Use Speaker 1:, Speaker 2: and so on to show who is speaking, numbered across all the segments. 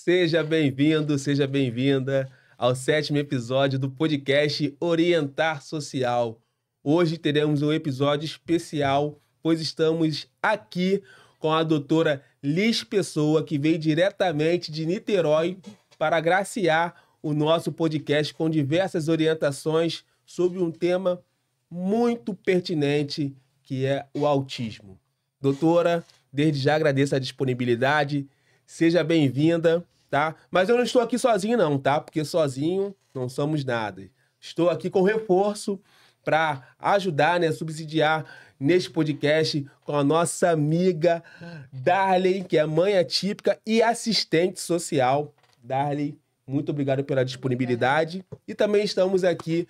Speaker 1: Seja bem-vindo, seja bem-vinda ao 7º episódio do podcast Orientar Social. Hoje teremos um episódio especial, pois estamos aqui com a doutora Liz Pessoa, que veio diretamente de Niterói para agraciar o nosso podcast com diversas orientações sobre um tema muito pertinente, que é o autismo. Doutora, desde já agradeço a disponibilidade. Seja bem-vinda, tá? Mas eu não estou aqui sozinho não, tá? Porque sozinho não somos nada. Estou aqui com reforço para ajudar, né, subsidiar neste podcast com a nossa amiga Darley, que é mãe atípica e assistente social. Darley, muito obrigado pela disponibilidade. E também estamos aqui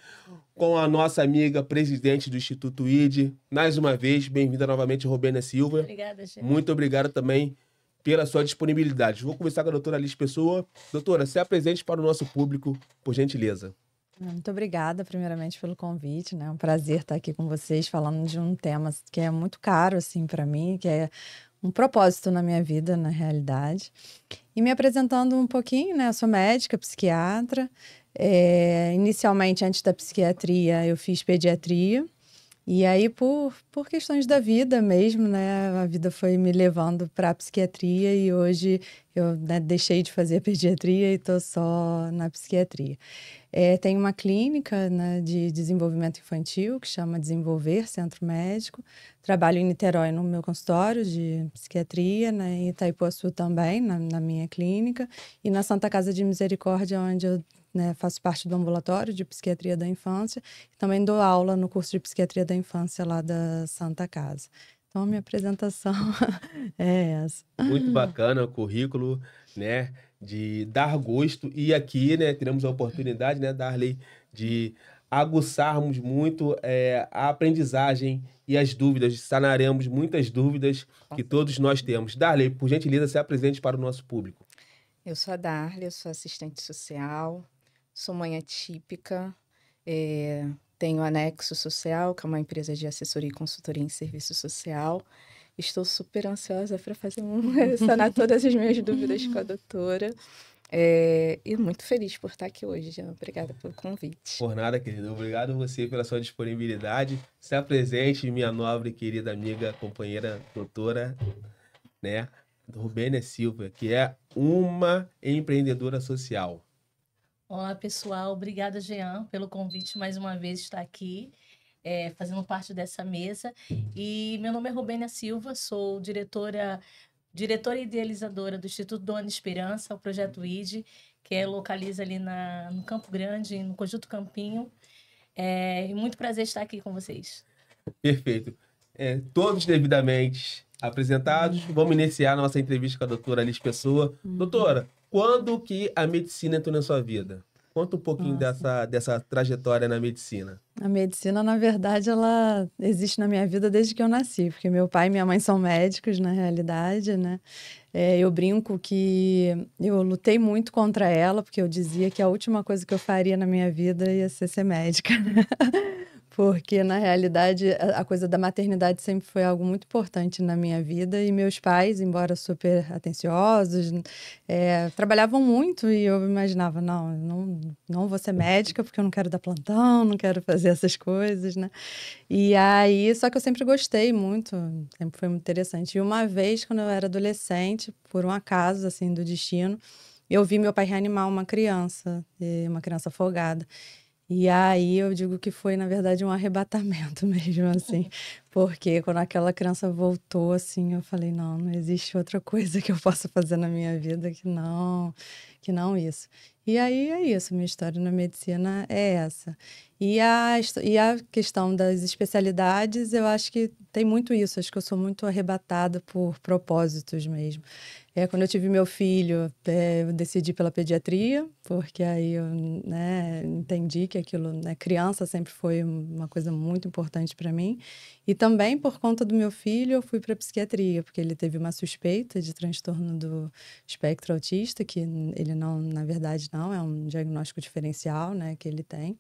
Speaker 1: com a nossa amiga presidente do Instituto ID. Mais uma vez, bem-vinda novamente, Robênia Silva.
Speaker 2: Obrigada, gente.
Speaker 1: Muito obrigado também pela sua disponibilidade. Vou conversar com a doutora Liz Pessoa. Doutora, se apresente para o nosso público, por gentileza.
Speaker 2: Muito obrigada, primeiramente, pelo convite, né? É um prazer estar aqui com vocês, falando de um tema que é muito caro, assim, para mim, que é um propósito na minha vida, na realidade. E me apresentando um pouquinho, né? Eu sou médica, psiquiatra. Inicialmente, antes da psiquiatria, eu fiz pediatria. E aí, por questões da vida mesmo, né? A vida foi me levando para a psiquiatria e hoje eu, né, deixei de fazer a pediatria e estou só na psiquiatria. Tem uma clínica, né, de desenvolvimento infantil que chama Desenvolver Centro Médico. Trabalho em Niterói no meu consultório de psiquiatria, né, em Itaipuaçu também, na minha clínica, e na Santa Casa de Misericórdia, onde eu, né, faço parte do ambulatório de psiquiatria da infância. Também dou aula no curso de psiquiatria da infância lá da Santa Casa. Então, a minha apresentação é essa.
Speaker 1: Muito bacana o currículo, né, de dar gosto. E aqui, né, teremos a oportunidade, né, Darley, de aguçarmos muito a aprendizagem e as dúvidas. Sanaremos muitas dúvidas que todos nós temos. Darley, por gentileza, se apresente para o nosso público.
Speaker 3: Eu sou a Darley, eu sou assistente social, sou mãe atípica, tenho Anexo Social, que é uma empresa de assessoria e consultoria em serviço social. Estou super ansiosa para sanar todas as minhas dúvidas com a doutora. E muito feliz por estar aqui hoje, Jean. Obrigada pelo convite.
Speaker 1: Por nada, querida. Obrigado a você pela sua disponibilidade. Se apresente, minha nobre e querida amiga, companheira, doutora, né, Robênia Silva, que é uma empreendedora social.
Speaker 4: Olá, pessoal. Obrigada, Jean, pelo convite mais uma vez estar aqui, fazendo parte dessa mesa. E meu nome é Robênia Silva, sou diretora e idealizadora do Instituto Dona Esperança, o Projeto ID, que localiza ali no Campo Grande, no Conjunto Campinho. E muito prazer estar aqui com vocês.
Speaker 1: Perfeito. Todos devidamente apresentados, vamos iniciar a nossa entrevista com a doutora Liz Pessoa. Doutora, quando que a medicina entrou na sua vida? Conta um pouquinho dessa trajetória na medicina.
Speaker 2: A medicina, na verdade, ela existe na minha vida desde que eu nasci, porque meu pai e minha mãe são médicos, na realidade, né? Eu brinco que eu lutei muito contra ela, porque eu dizia que a última coisa que eu faria na minha vida ia ser médica, né? Porque, na realidade, a coisa da maternidade sempre foi algo muito importante na minha vida. E meus pais, embora super atenciosos, trabalhavam muito e eu imaginava, não vou ser médica porque eu não quero dar plantão, não quero fazer essas coisas, né? E aí, só que eu sempre gostei muito, sempre foi muito interessante. E uma vez, quando eu era adolescente, por um acaso, assim, do destino, eu vi meu pai reanimar uma criança afogada. E aí eu digo que foi, na verdade, um arrebatamento mesmo, assim. Porque quando aquela criança voltou, assim, eu falei, não existe outra coisa que eu possa fazer na minha vida que não isso. E aí é isso, minha história na medicina é essa. E a questão das especialidades, eu acho que tem muito isso. Acho que eu sou muito arrebatada por propósitos mesmo. Quando eu tive meu filho, eu decidi pela pediatria, porque aí eu, né, entendi que aquilo, né, criança sempre foi uma coisa muito importante para mim. E também, por conta do meu filho, eu fui para psiquiatria, porque ele teve uma suspeita de transtorno do espectro autista, que ele não, na verdade, não, é um diagnóstico diferencial, né, que ele tem.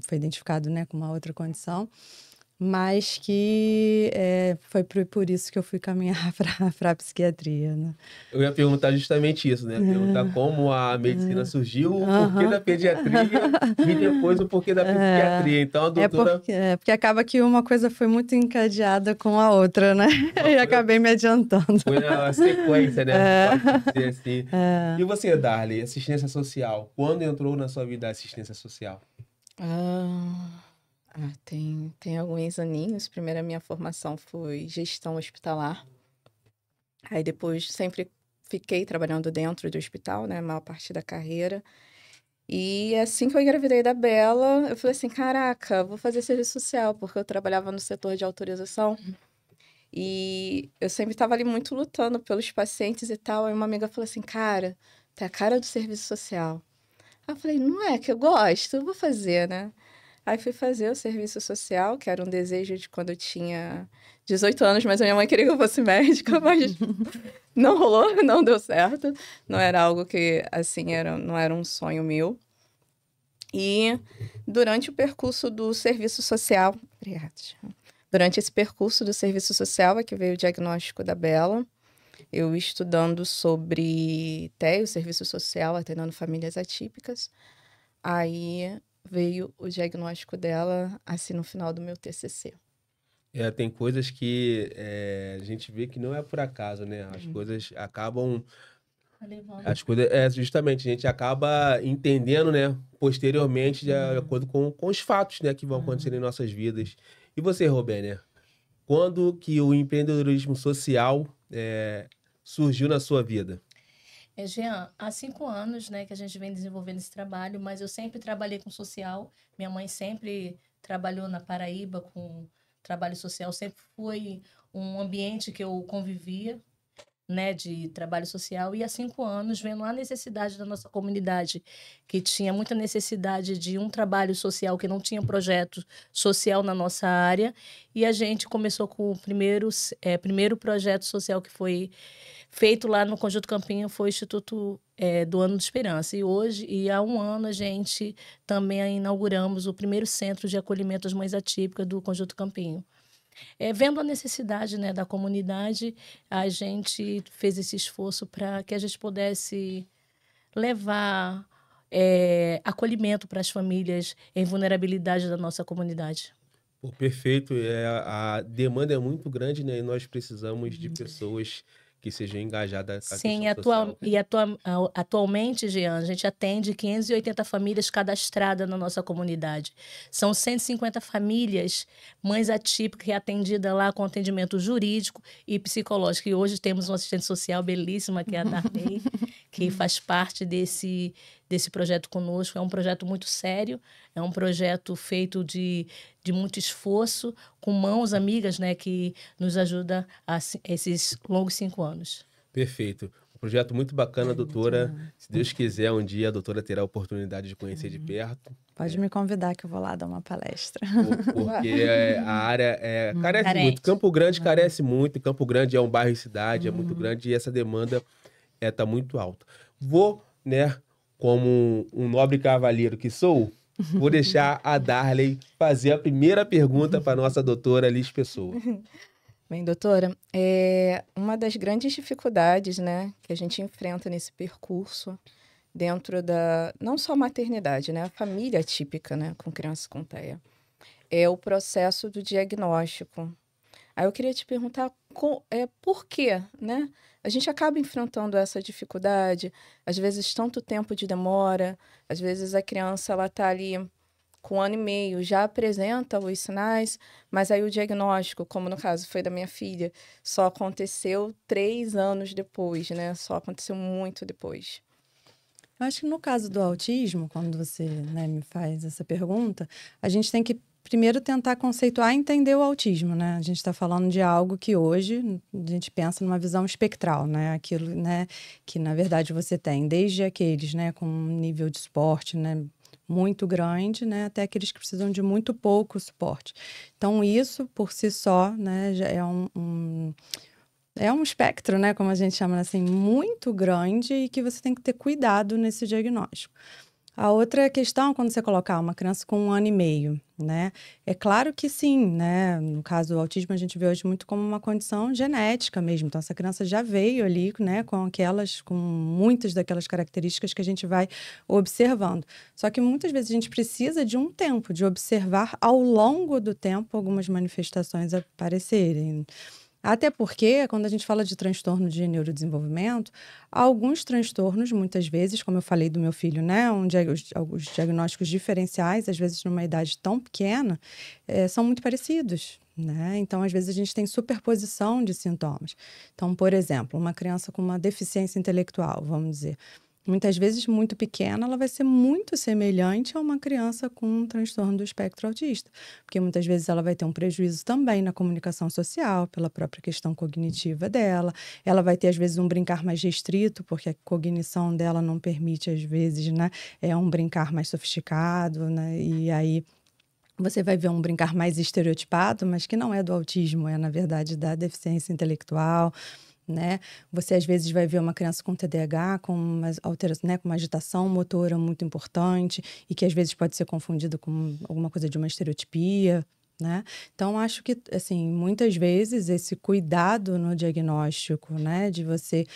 Speaker 2: Foi identificado, né, com uma outra condição. mas que foi por isso que eu fui caminhar para a psiquiatria, né?
Speaker 1: Eu ia perguntar justamente isso, né? Perguntar como a medicina surgiu, o porquê da pediatria e depois o porquê da psiquiatria. Então, a doutora...
Speaker 2: Porque acaba que uma coisa foi muito encadeada com a outra, né? E acabei me adiantando.
Speaker 1: Foi na sequência, né? Pode dizer assim. E você, Darley, assistência social? Quando entrou na sua vida a assistência social?
Speaker 3: Tem alguns aninhos. Primeiro, a minha formação foi gestão hospitalar. Aí depois sempre fiquei trabalhando dentro do hospital, né? A maior parte da carreira. E assim que eu engravidei da Bela, eu falei assim, caraca, vou fazer serviço social, porque eu trabalhava no setor de autorização. E eu sempre estava ali muito lutando pelos pacientes e tal. Aí uma amiga falou assim, cara, tá a cara do serviço social. Aí eu falei, não é que eu gosto? Eu vou fazer, né? Aí fui fazer o serviço social, que era um desejo de quando eu tinha 18 anos, mas a minha mãe queria que eu fosse médica, mas não rolou, não deu certo. Não era algo que, assim, não era um sonho meu. E durante o percurso do serviço social... Obrigada. Durante esse percurso do serviço social é que veio o diagnóstico da Bela. Eu estudando sobre TEA, o serviço social, atendendo famílias atípicas. Aí veio o diagnóstico dela, assim, no final do meu TCC.
Speaker 1: Tem coisas que a gente vê que não é por acaso, né? As coisas acabam... As coisas, justamente, a gente acaba entendendo, né? Posteriormente, de acordo com os fatos, né? Que vão acontecer em nossas vidas. E você, Robénia? Quando que o empreendedorismo social surgiu na sua vida?
Speaker 4: Jean, há 5 anos, né, que a gente vem desenvolvendo esse trabalho, mas eu sempre trabalhei com social. Minha mãe sempre trabalhou na Paraíba com trabalho social, sempre foi um ambiente que eu convivia, né, de trabalho social. E há 5 anos, vendo a necessidade da nossa comunidade, que tinha muita necessidade de um trabalho social, que não tinha projeto social na nossa área, e a gente começou com o primeiro projeto social que foi feito lá no Conjunto Campinho, foi o Instituto do Ano de Esperança. E há 1 ano, a gente também inauguramos o primeiro centro de acolhimento às mães atípicas do Conjunto Campinho. Vendo a necessidade, né, da comunidade, a gente fez esse esforço para que a gente pudesse levar acolhimento para as famílias em vulnerabilidade da nossa comunidade.
Speaker 1: Perfeito. A demanda é muito grande, né? E nós precisamos de pessoas que sejam engajadas com a
Speaker 4: Sim,
Speaker 1: questão social.
Speaker 4: atualmente, Jean, a gente atende 580 famílias cadastradas na nossa comunidade. São 150 famílias, mães atípicas, que é atendida lá com atendimento jurídico e psicológico. E hoje temos uma assistente social belíssima, que é a Darley, que faz parte desse projeto conosco. É um projeto muito sério, é um projeto feito de muito esforço, com mãos amigas, né, que nos ajuda a esses longos 5 anos.
Speaker 1: Perfeito. Um projeto muito bacana, doutora. Se Deus quiser, um dia a doutora terá a oportunidade de conhecer de perto.
Speaker 2: Pode me convidar que eu vou lá dar uma palestra.
Speaker 1: Porque a área carece muito. Campo Grande carece muito. Campo Grande é um bairro e cidade, é muito grande e essa demanda está muito alta. Vou, né, como um nobre cavalheiro que sou, vou deixar a Darley fazer a primeira pergunta para a nossa doutora Liz Pessoa.
Speaker 3: Bem, doutora, uma das grandes dificuldades, né, que a gente enfrenta nesse percurso dentro da, não só a maternidade, né, a família atípica, né, com criança com TEA, é o processo do diagnóstico. Aí eu queria te perguntar por quê, né? A gente acaba enfrentando essa dificuldade, às vezes tanto tempo de demora, às vezes a criança ela tá ali com 1 ano e meio, já apresenta os sinais, mas aí o diagnóstico, como no caso foi da minha filha, só aconteceu 3 anos depois, né? Só aconteceu muito depois.
Speaker 2: Eu acho que no caso do autismo, quando você, né, me faz essa pergunta, a gente tem que primeiro tentar conceituar e entender o autismo, né? A gente está falando de algo que hoje a gente pensa numa visão espectral, né? Aquilo, né, que na verdade você tem desde aqueles, né, com um nível de suporte, né, muito grande, né, até aqueles que precisam de muito pouco suporte. Então isso por si só, né, já é um espectro, né, como a gente chama assim, muito grande e que você tem que ter cuidado nesse diagnóstico. A outra questão, quando você colocar uma criança com 1 ano e meio, né? É claro que sim, né? No caso do autismo, a gente vê hoje muito como uma condição genética mesmo. Então, essa criança já veio ali, né, com muitas daquelas características que a gente vai observando. Só que muitas vezes a gente precisa de um tempo, de observar ao longo do tempo algumas manifestações aparecerem. Até porque, quando a gente fala de transtorno de neurodesenvolvimento, alguns transtornos, muitas vezes, como eu falei do meu filho, né, alguns diagnósticos diferenciais, às vezes numa idade tão pequena, são muito parecidos, né? Então, às vezes, a gente tem superposição de sintomas. Então, por exemplo, uma criança com uma deficiência intelectual, vamos dizer, muitas vezes muito pequena, ela vai ser muito semelhante a uma criança com um transtorno do espectro autista, porque muitas vezes ela vai ter um prejuízo também na comunicação social, pela própria questão cognitiva dela, ela vai ter às vezes um brincar mais restrito, porque a cognição dela não permite às vezes, né, um brincar mais sofisticado, né, e aí você vai ver um brincar mais estereotipado, mas que não é do autismo, é na verdade da deficiência intelectual, né? Você às vezes vai ver uma criança com TDAH, com uma alteração, né, com uma agitação motora muito importante e que às vezes pode ser confundido com alguma coisa de uma estereotipia, né? Então, acho que, assim, muitas vezes esse cuidado no diagnóstico, né, de você,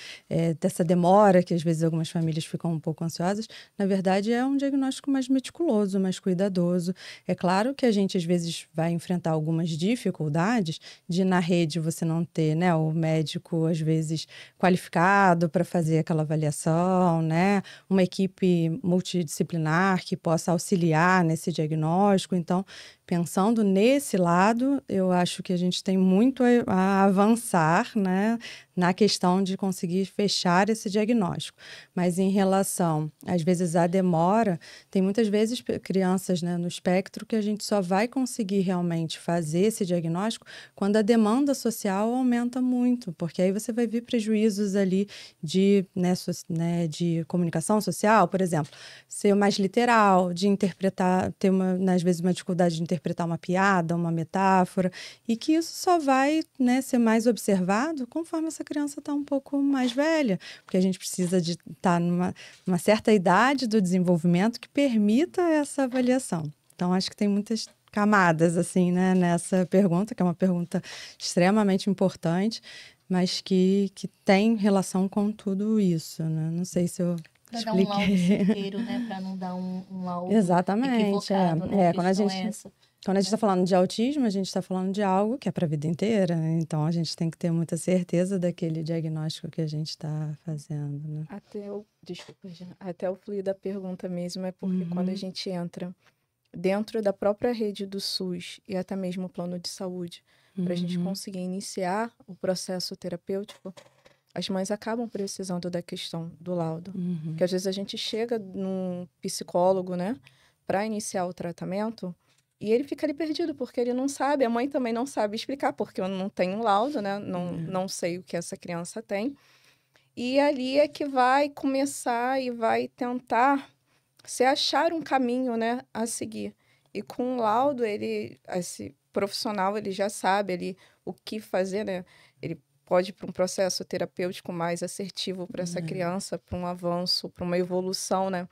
Speaker 2: dessa demora, que às vezes algumas famílias ficam um pouco ansiosas, na verdade é um diagnóstico mais meticuloso, mais cuidadoso. É claro que a gente às vezes vai enfrentar algumas dificuldades de na rede você não ter, né, o médico às vezes qualificado para fazer aquela avaliação, né, uma equipe multidisciplinar que possa auxiliar nesse diagnóstico. Então, pensando nesse lado, eu acho que a gente tem muito a avançar, né, na questão de conseguir fechar esse diagnóstico. Mas em relação, às vezes, à demora, tem muitas vezes crianças, né, no espectro que a gente só vai conseguir realmente fazer esse diagnóstico quando a demanda social aumenta muito, porque aí você vai ver prejuízos ali de, né, de comunicação social, por exemplo, ser mais literal, de interpretar, ter às vezes uma dificuldade de interpretar uma piada, uma metáfora, e que isso só vai, né, ser mais observado conforme essa criança está um pouco mais velha, porque a gente precisa de estar numa certa idade do desenvolvimento que permita essa avaliação. Então, acho que tem muitas camadas, assim, né, nessa pergunta, que é uma pergunta extremamente importante, mas que tem relação com tudo isso, né? Não sei se eu
Speaker 4: Para dar um laudo certeiro, né? Para não dar um laudo
Speaker 2: exatamente,
Speaker 4: equivocado, né?
Speaker 2: Quando a gente está falando de autismo, a gente está falando de algo que é para a vida inteira, né? Então, a gente tem que ter muita certeza daquele diagnóstico que a gente está fazendo, né?
Speaker 3: Desculpa, Jean, até o fluir da pergunta mesmo é porque quando a gente entra dentro da própria rede do SUS e até mesmo o plano de saúde, para a gente conseguir iniciar o processo terapêutico, as mães acabam precisando da questão do laudo. Porque às vezes a gente chega num psicólogo, né, para iniciar o tratamento, e ele fica ali perdido, porque ele não sabe, a mãe também não sabe explicar, porque eu não tenho laudo, né, não sei o que essa criança tem. E ali é que vai começar e vai tentar se achar um caminho, né, a seguir. E com o laudo, esse profissional, ele já sabe ali o que fazer, né? Ele pode ir para um processo terapêutico mais assertivo para essa criança, para um avanço, para uma evolução, né?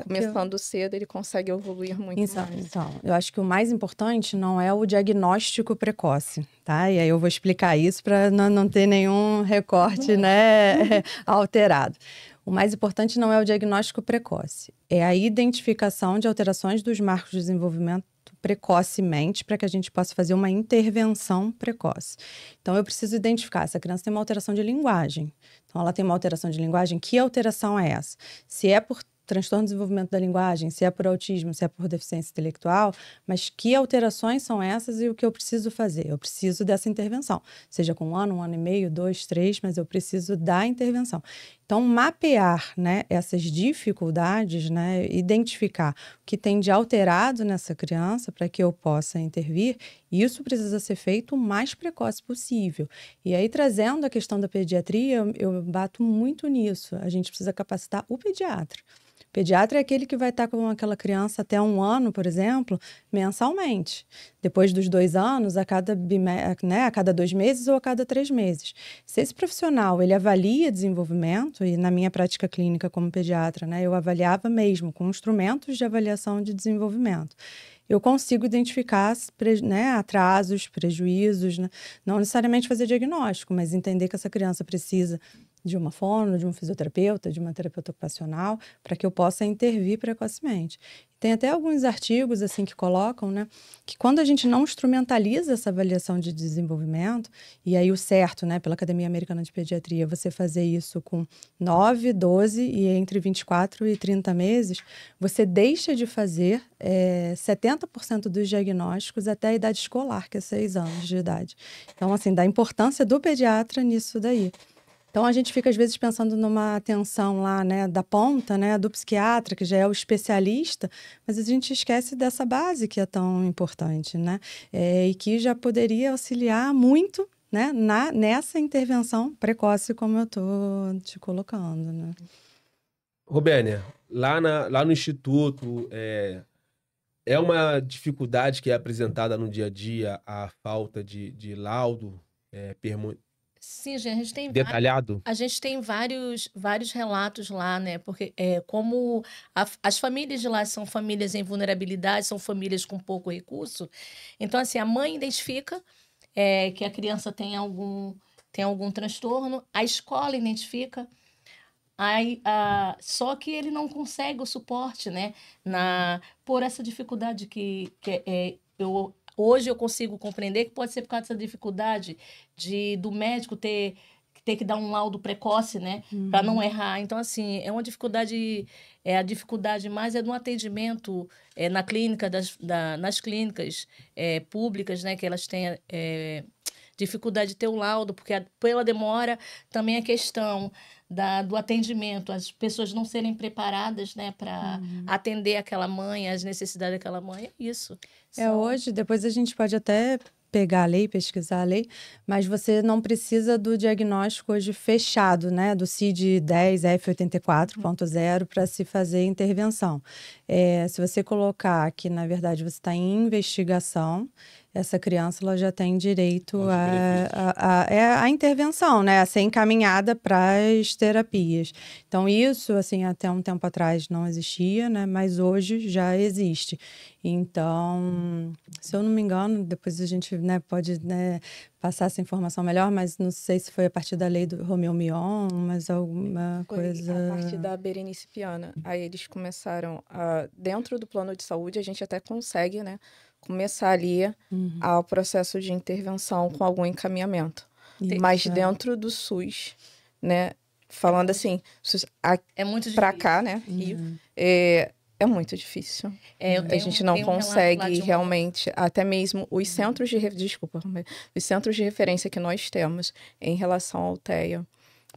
Speaker 3: Começando cedo, ele consegue evoluir muito mais.
Speaker 2: Então, eu acho que o mais importante não é o diagnóstico precoce, tá? E aí eu vou explicar isso para não ter nenhum recorte, né, alterado. O mais importante não é o diagnóstico precoce, é a identificação de alterações dos marcos de desenvolvimento precocemente para que a gente possa fazer uma intervenção precoce. Então, eu preciso identificar, essa criança tem uma alteração de linguagem. Então, ela tem uma alteração de linguagem, que alteração é essa? Se é por transtorno de desenvolvimento da linguagem, se é por autismo, se é por deficiência intelectual, mas que alterações são essas e o que eu preciso fazer? Eu preciso dessa intervenção, seja com 1 ano e meio, 2, 3, mas eu preciso da intervenção. Então, mapear, né, essas dificuldades, né, identificar o que tem de alterado nessa criança para que eu possa intervir, isso precisa ser feito o mais precoce possível. E aí, trazendo a questão da pediatria, eu bato muito nisso. A gente precisa capacitar o pediatra. O Pediatra é aquele que vai estar com aquela criança até 1 ano, por exemplo, mensalmente. Depois dos 2 anos, a cada 2 meses ou a cada 3 meses. Se esse profissional, ele avalia desenvolvimento, e na minha prática clínica como pediatra, né, eu avaliava mesmo com instrumentos de avaliação de desenvolvimento. Eu consigo identificar, né, atrasos, prejuízos, né? Não necessariamente fazer diagnóstico, mas entender que essa criança precisa de uma fono, de um fisioterapeuta, de uma terapeuta ocupacional, para que eu possa intervir precocemente. Tem até alguns artigos assim que colocam, né, que quando a gente não instrumentaliza essa avaliação de desenvolvimento, e aí o certo, né, pela Academia Americana de Pediatria, você fazer isso com 9, 12 e entre 24 e 30 meses, você deixa de fazer 70% dos diagnósticos até a idade escolar, que é 6 anos de idade. Então, assim, da importância do pediatra nisso daí. Então, a gente fica, às vezes, pensando numa atenção lá, né, da ponta, né, do psiquiatra, que já é o especialista, mas a gente esquece dessa base que é tão importante, né, e que já poderia auxiliar muito, né, nessa intervenção precoce, como eu estou te colocando, né.
Speaker 1: Robênia, lá no Instituto, é uma dificuldade que é apresentada no dia a dia a falta de laudo
Speaker 4: Sim, gente,
Speaker 1: detalhado?
Speaker 4: a gente tem vários relatos lá, né? Porque como as famílias de lá são famílias em vulnerabilidade, são famílias com pouco recurso, então, assim, a mãe identifica que a criança tem algum transtorno, a escola identifica, só que ele não consegue o suporte, né? Por essa dificuldade hoje eu consigo compreender que pode ser por causa dessa dificuldade do médico ter que dar um laudo precoce, né? Para não errar. Então, assim, é uma dificuldade, a dificuldade mais é no atendimento na clínica, nas clínicas públicas, né? Que elas têm dificuldade de ter o laudo, porque pela demora também a questão do atendimento, as pessoas não serem preparadas, né, para atender aquela mãe, as necessidades daquela mãe, é isso.
Speaker 2: Hoje, depois a gente pode até pegar a lei, pesquisar a lei, mas você não precisa do diagnóstico hoje fechado, né, do CID-10 F84.0 para se fazer intervenção. Se você colocar que, na verdade, você está em investigação, essa criança ela já tem direito à intervenção, né? A ser encaminhada para as terapias. Então, isso, assim, até um tempo atrás não existia, né? Mas hoje já existe. Então, se eu não me engano, depois a gente, né, pode, né, passar essa informação melhor, mas não sei se foi a partir da lei do Romeu Mion, mas alguma coisa...
Speaker 3: A partir da Berenice Piana. Aí eles começaram, dentro do plano de saúde, a gente até consegue, né, começar ali ao processo de intervenção com algum encaminhamento. Mas dentro do SUS, né, falando assim,
Speaker 4: é muito difícil.
Speaker 3: Para cá, né, Rio, é muito difícil. A gente não consegue realmente, até mesmo os centros de os centros de referência que nós temos em relação ao TEA,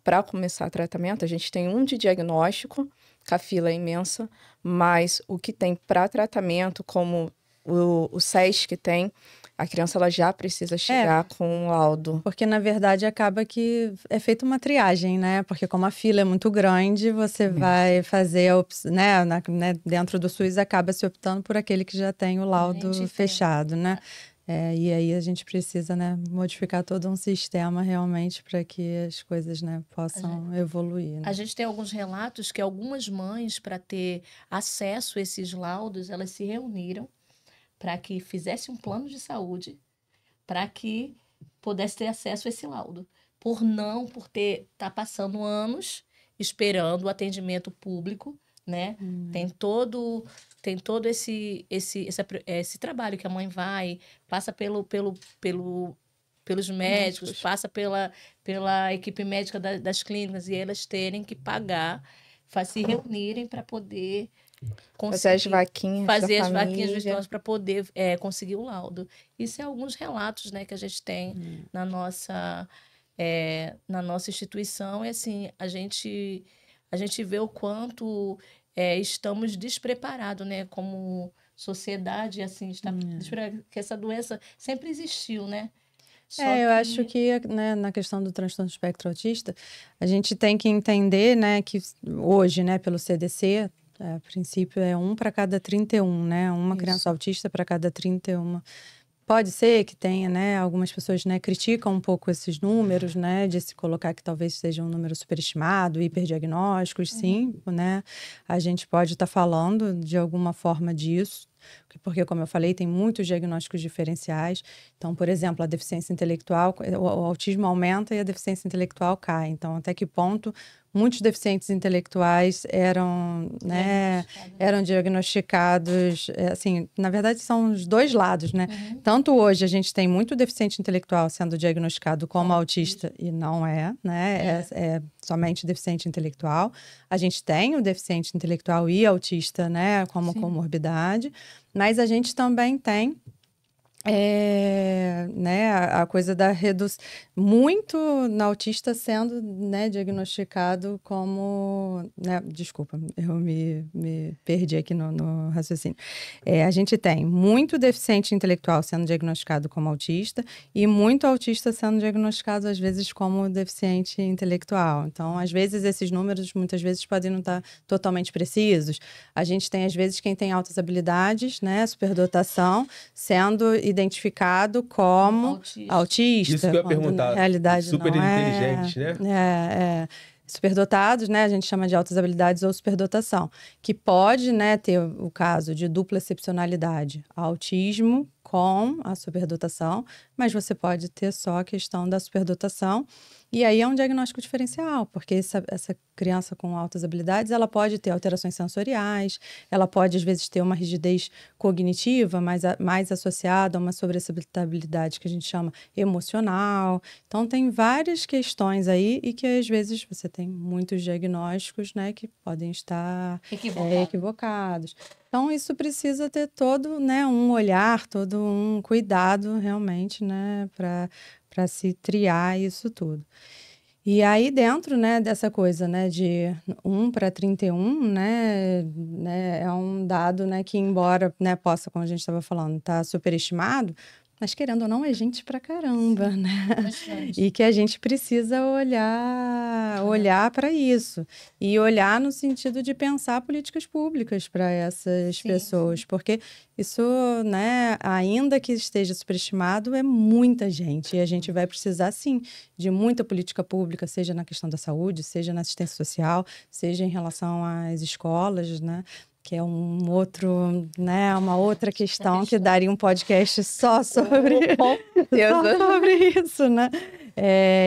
Speaker 3: para começar tratamento, a gente tem um de diagnóstico, que a fila é imensa, mas o que tem para tratamento, como o SES que tem, a criança ela já precisa chegar com um laudo.
Speaker 2: Porque, na verdade, acaba que é feita uma triagem, né? Porque como a fila é muito grande, você vai fazer, né, dentro do SUS, acaba se optando por aquele que já tem o laudo fechado, né? E aí a gente precisa, né, modificar todo um sistema realmente para que as coisas, né, possam evoluir. Né?
Speaker 4: A gente tem alguns relatos que algumas mães, para ter acesso a esses laudos, elas se reuniram para que fizesse um plano de saúde, para que pudesse ter acesso a esse laudo. Por estar passando anos esperando o atendimento público, né? Tem todo esse trabalho que a mãe passa pelos médicos, passa pela equipe médica das clínicas, e elas terem que pagar, se reunirem para poder
Speaker 3: fazer as vaquinhas
Speaker 4: virtuosas para poder conseguir o laudo. Isso é alguns relatos, né, que a gente tem na nossa instituição. E assim, a gente vê o quanto estamos despreparados, né, como sociedade, assim, que essa doença sempre existiu, né?
Speaker 2: Eu acho que, né, na questão do transtorno do espectro autista, a gente tem que entender, né, que hoje, né, pelo CDC, A princípio é 1 para cada 31, né? Uma criança autista para cada 31. Pode ser que tenha, né? Algumas pessoas, né, criticam um pouco esses números, né? De se colocar que talvez seja um número superestimado, hiperdiagnósticos, sim, né? A gente pode estar falando de alguma forma disso. Porque, como eu falei, tem muitos diagnósticos diferenciais. Então, por exemplo, a deficiência intelectual, o autismo aumenta e a deficiência intelectual cai. Então, até que ponto muitos deficientes intelectuais eram diagnosticados, assim, na verdade são os dois lados, né? Tanto hoje a gente tem muito deficiente intelectual sendo diagnosticado como autista e não é, né? É somente deficiente intelectual. A gente tem o deficiente intelectual e autista, né, como comorbidade, mas a gente também tem né, a coisa da redução, muito na autista sendo, né, diagnosticado como, né, desculpa, eu me perdi aqui no raciocínio. A gente tem muito deficiente intelectual sendo diagnosticado como autista e muito autista sendo diagnosticado, às vezes, como deficiente intelectual. Então, às vezes, esses números, muitas vezes, podem não estar totalmente precisos. A gente tem, às vezes, quem tem altas habilidades, né, superdotação, sendo identificado como autista.
Speaker 1: Isso que eu ia perguntar.
Speaker 2: Na realidade,
Speaker 1: super
Speaker 2: não
Speaker 1: inteligentes, né?
Speaker 2: Superdotados, né? A gente chama de altas habilidades ou superdotação, que pode, né, ter o caso de dupla excepcionalidade, autismo com a superdotação, mas você pode ter só a questão da superdotação. E aí é um diagnóstico diferencial, porque essa criança com altas habilidades, ela pode ter alterações sensoriais, ela pode, às vezes, ter uma rigidez cognitiva mais associada a uma sobressaltabilidade que a gente chama emocional. Então, tem várias questões aí e que, às vezes, você tem muitos diagnósticos, né, que podem estar equivocados. Então, isso precisa ter todo, né, um olhar, todo um cuidado, realmente, né, para se triar isso tudo. E aí, dentro, né, dessa coisa, né, de 1 para 31, né, é um dado, né, que embora, né, possa, como a gente estava falando, estar superestimado, mas querendo ou não, é gente pra caramba, né? E que a gente precisa olhar para isso. E olhar no sentido de pensar políticas públicas para essas pessoas. Porque isso, né, ainda que esteja superestimado, é muita gente. E a gente vai precisar, sim, de muita política pública, seja na questão da saúde, seja na assistência social, seja em relação às escolas, né? Que é um outro, né, uma outra questão que daria um podcast só sobre isso, né?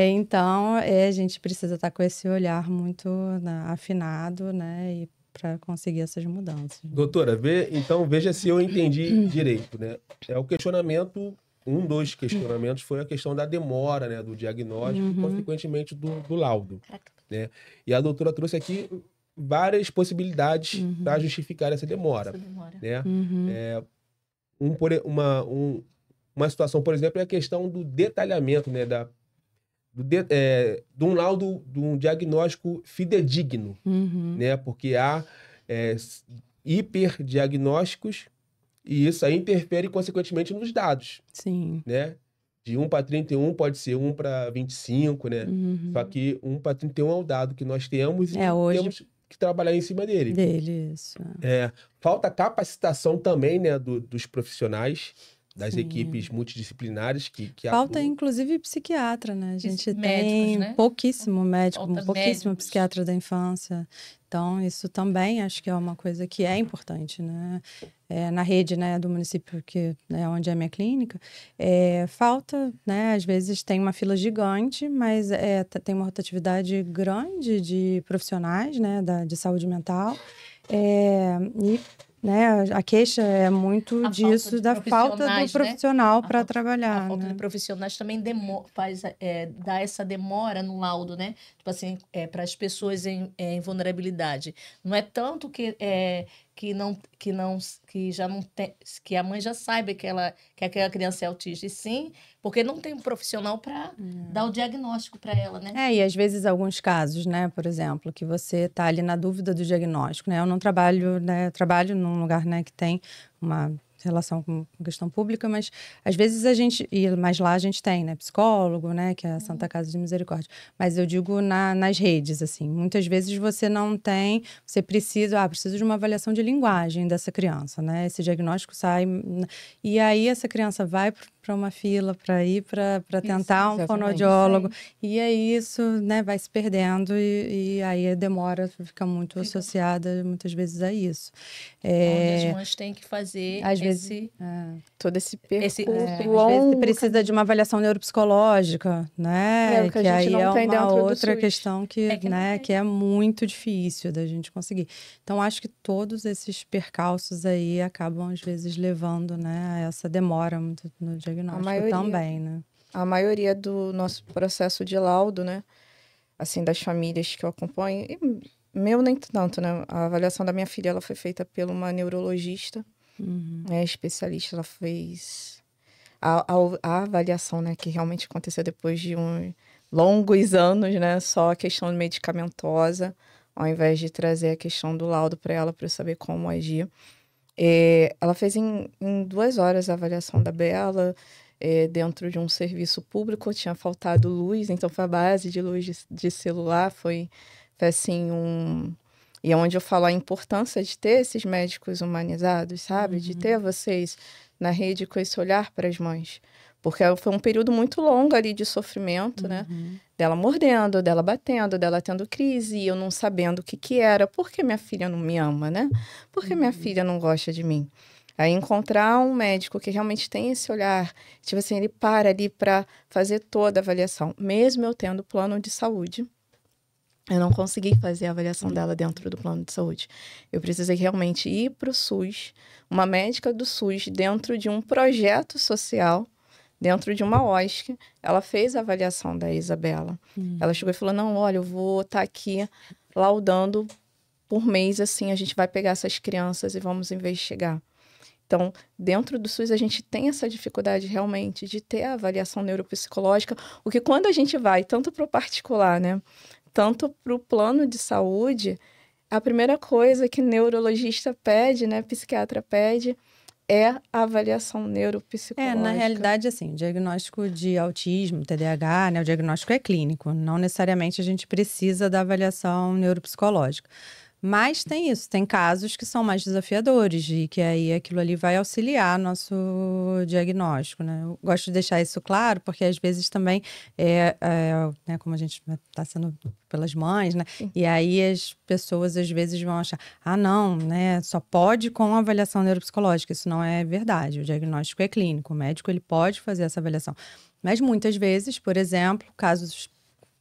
Speaker 2: Então, a gente precisa estar com esse olhar muito, né, afinado, né, e para conseguir essas mudanças.
Speaker 1: Doutora, então veja se eu entendi direito, né? O questionamento, um dos questionamentos foi a questão da demora, né, do diagnóstico e, consequentemente, do laudo, né? E a doutora trouxe aqui várias possibilidades para justificar essa demora. Né? Uma situação, por exemplo, é a questão do detalhamento, né, de um laudo, de um diagnóstico fidedigno, né? Porque há hiperdiagnósticos e isso aí interfere, consequentemente, nos dados.
Speaker 2: Sim.
Speaker 1: Né? De 1 para 31 pode ser 1 para 25, né? Só que 1 para 31 é o dado que nós temos e
Speaker 2: hoje...
Speaker 1: temos que trabalhar em cima dele.
Speaker 2: Isso.
Speaker 1: Falta capacitação também, né, dos profissionais, das equipes multidisciplinares que
Speaker 2: falta,
Speaker 1: atuam.
Speaker 2: Inclusive, psiquiatra, né? A gente
Speaker 4: médicos,
Speaker 2: tem
Speaker 4: né?
Speaker 2: pouquíssimo médico, pouquíssimo
Speaker 4: médicos.
Speaker 2: Psiquiatra da infância. Então, isso também acho que é uma coisa que é importante, né? Na rede, né, do município que é onde é a minha clínica, falta, né, às vezes tem uma fila gigante, mas tem uma rotatividade grande de profissionais, né, de saúde mental, e, né, a queixa é muito disso, da falta do profissional, né, para trabalhar.
Speaker 4: A falta,
Speaker 2: né,
Speaker 4: de profissionais também dá essa demora no laudo, né? Tipo assim, para as pessoas em vulnerabilidade. Não é tanto que já não tem, que a mãe já saiba que aquela criança é autista, e sim porque não tem um profissional para dar o diagnóstico para ela, né?
Speaker 2: E às vezes alguns casos, né, por exemplo, que você está ali na dúvida do diagnóstico, né? Eu não trabalho, né, eu trabalho num lugar, né, que tem uma relação com questão pública, mas às vezes mas lá a gente tem, né, psicólogo, né, que é a Santa Casa de Misericórdia. Mas eu digo nas redes, assim, muitas vezes você não tem, você precisa de uma avaliação de linguagem dessa criança, né? Esse diagnóstico sai, e aí essa criança vai para uma fila para ir para tentar um fonoaudiólogo, e aí isso, né, vai se perdendo e aí a demora fica muito associada muitas vezes a isso.
Speaker 4: Onde as mães têm que fazer
Speaker 3: todo esse percurso
Speaker 2: longo. Às vezes precisa de uma avaliação neuropsicológica, né?
Speaker 3: Que aí é uma
Speaker 2: outra questão que é muito difícil da gente conseguir. Então, acho que todos esses percalços aí acabam, às vezes, levando, né, a essa demora no diagnóstico também, né?
Speaker 3: A maioria do nosso processo de laudo, né? Assim, das famílias que eu acompanho, e meu nem tanto, né? A avaliação da minha filha, ela foi feita por uma neurologista, especialista. Ela fez a avaliação, né? Que realmente aconteceu depois de longos anos, né? Só a questão medicamentosa, ao invés de trazer a questão do laudo para ela, para eu saber como agir. Ela fez em 2 horas a avaliação da Bela, dentro de um serviço público. Tinha faltado luz, então foi a base de luz de celular. Foi assim, E é onde eu falo a importância de ter esses médicos humanizados, sabe? De ter vocês na rede com esse olhar para as mães. Porque foi um período muito longo ali de sofrimento, né? Dela mordendo, dela batendo, dela tendo crise, e eu não sabendo o que era. Por que minha filha não me ama, né? Por que minha filha não gosta de mim? Aí encontrar um médico que realmente tem esse olhar, tipo assim, ele para ali para fazer toda a avaliação. Mesmo eu tendo plano de saúde, eu não consegui fazer a avaliação dela dentro do plano de saúde. Eu precisei realmente ir para o SUS, uma médica do SUS, dentro de um projeto social, dentro de uma OSC, ela fez a avaliação da Isabela. Ela chegou e falou, não, olha, eu vou estar aqui laudando por mês, assim, a gente vai pegar essas crianças e vamos investigar. Então, dentro do SUS, a gente tem essa dificuldade realmente de ter a avaliação neuropsicológica, o que quando a gente vai tanto para o particular, né, tanto para o plano de saúde, a primeira coisa que neurologista pede, né, psiquiatra pede, é a avaliação neuropsicológica.
Speaker 2: Na realidade, assim, o diagnóstico de autismo, TDAH, né, o diagnóstico é clínico. Não necessariamente a gente precisa da avaliação neuropsicológica. Mas tem isso, tem casos que são mais desafiadores e que aí aquilo ali vai auxiliar nosso diagnóstico, né? Eu gosto de deixar isso claro, porque às vezes também né, como a gente está sendo pelas mães, né? E aí as pessoas às vezes vão achar, não, né? Só pode com avaliação neuropsicológica. Isso não é verdade. O diagnóstico é clínico, o médico ele pode fazer essa avaliação. Mas muitas vezes, por exemplo, casos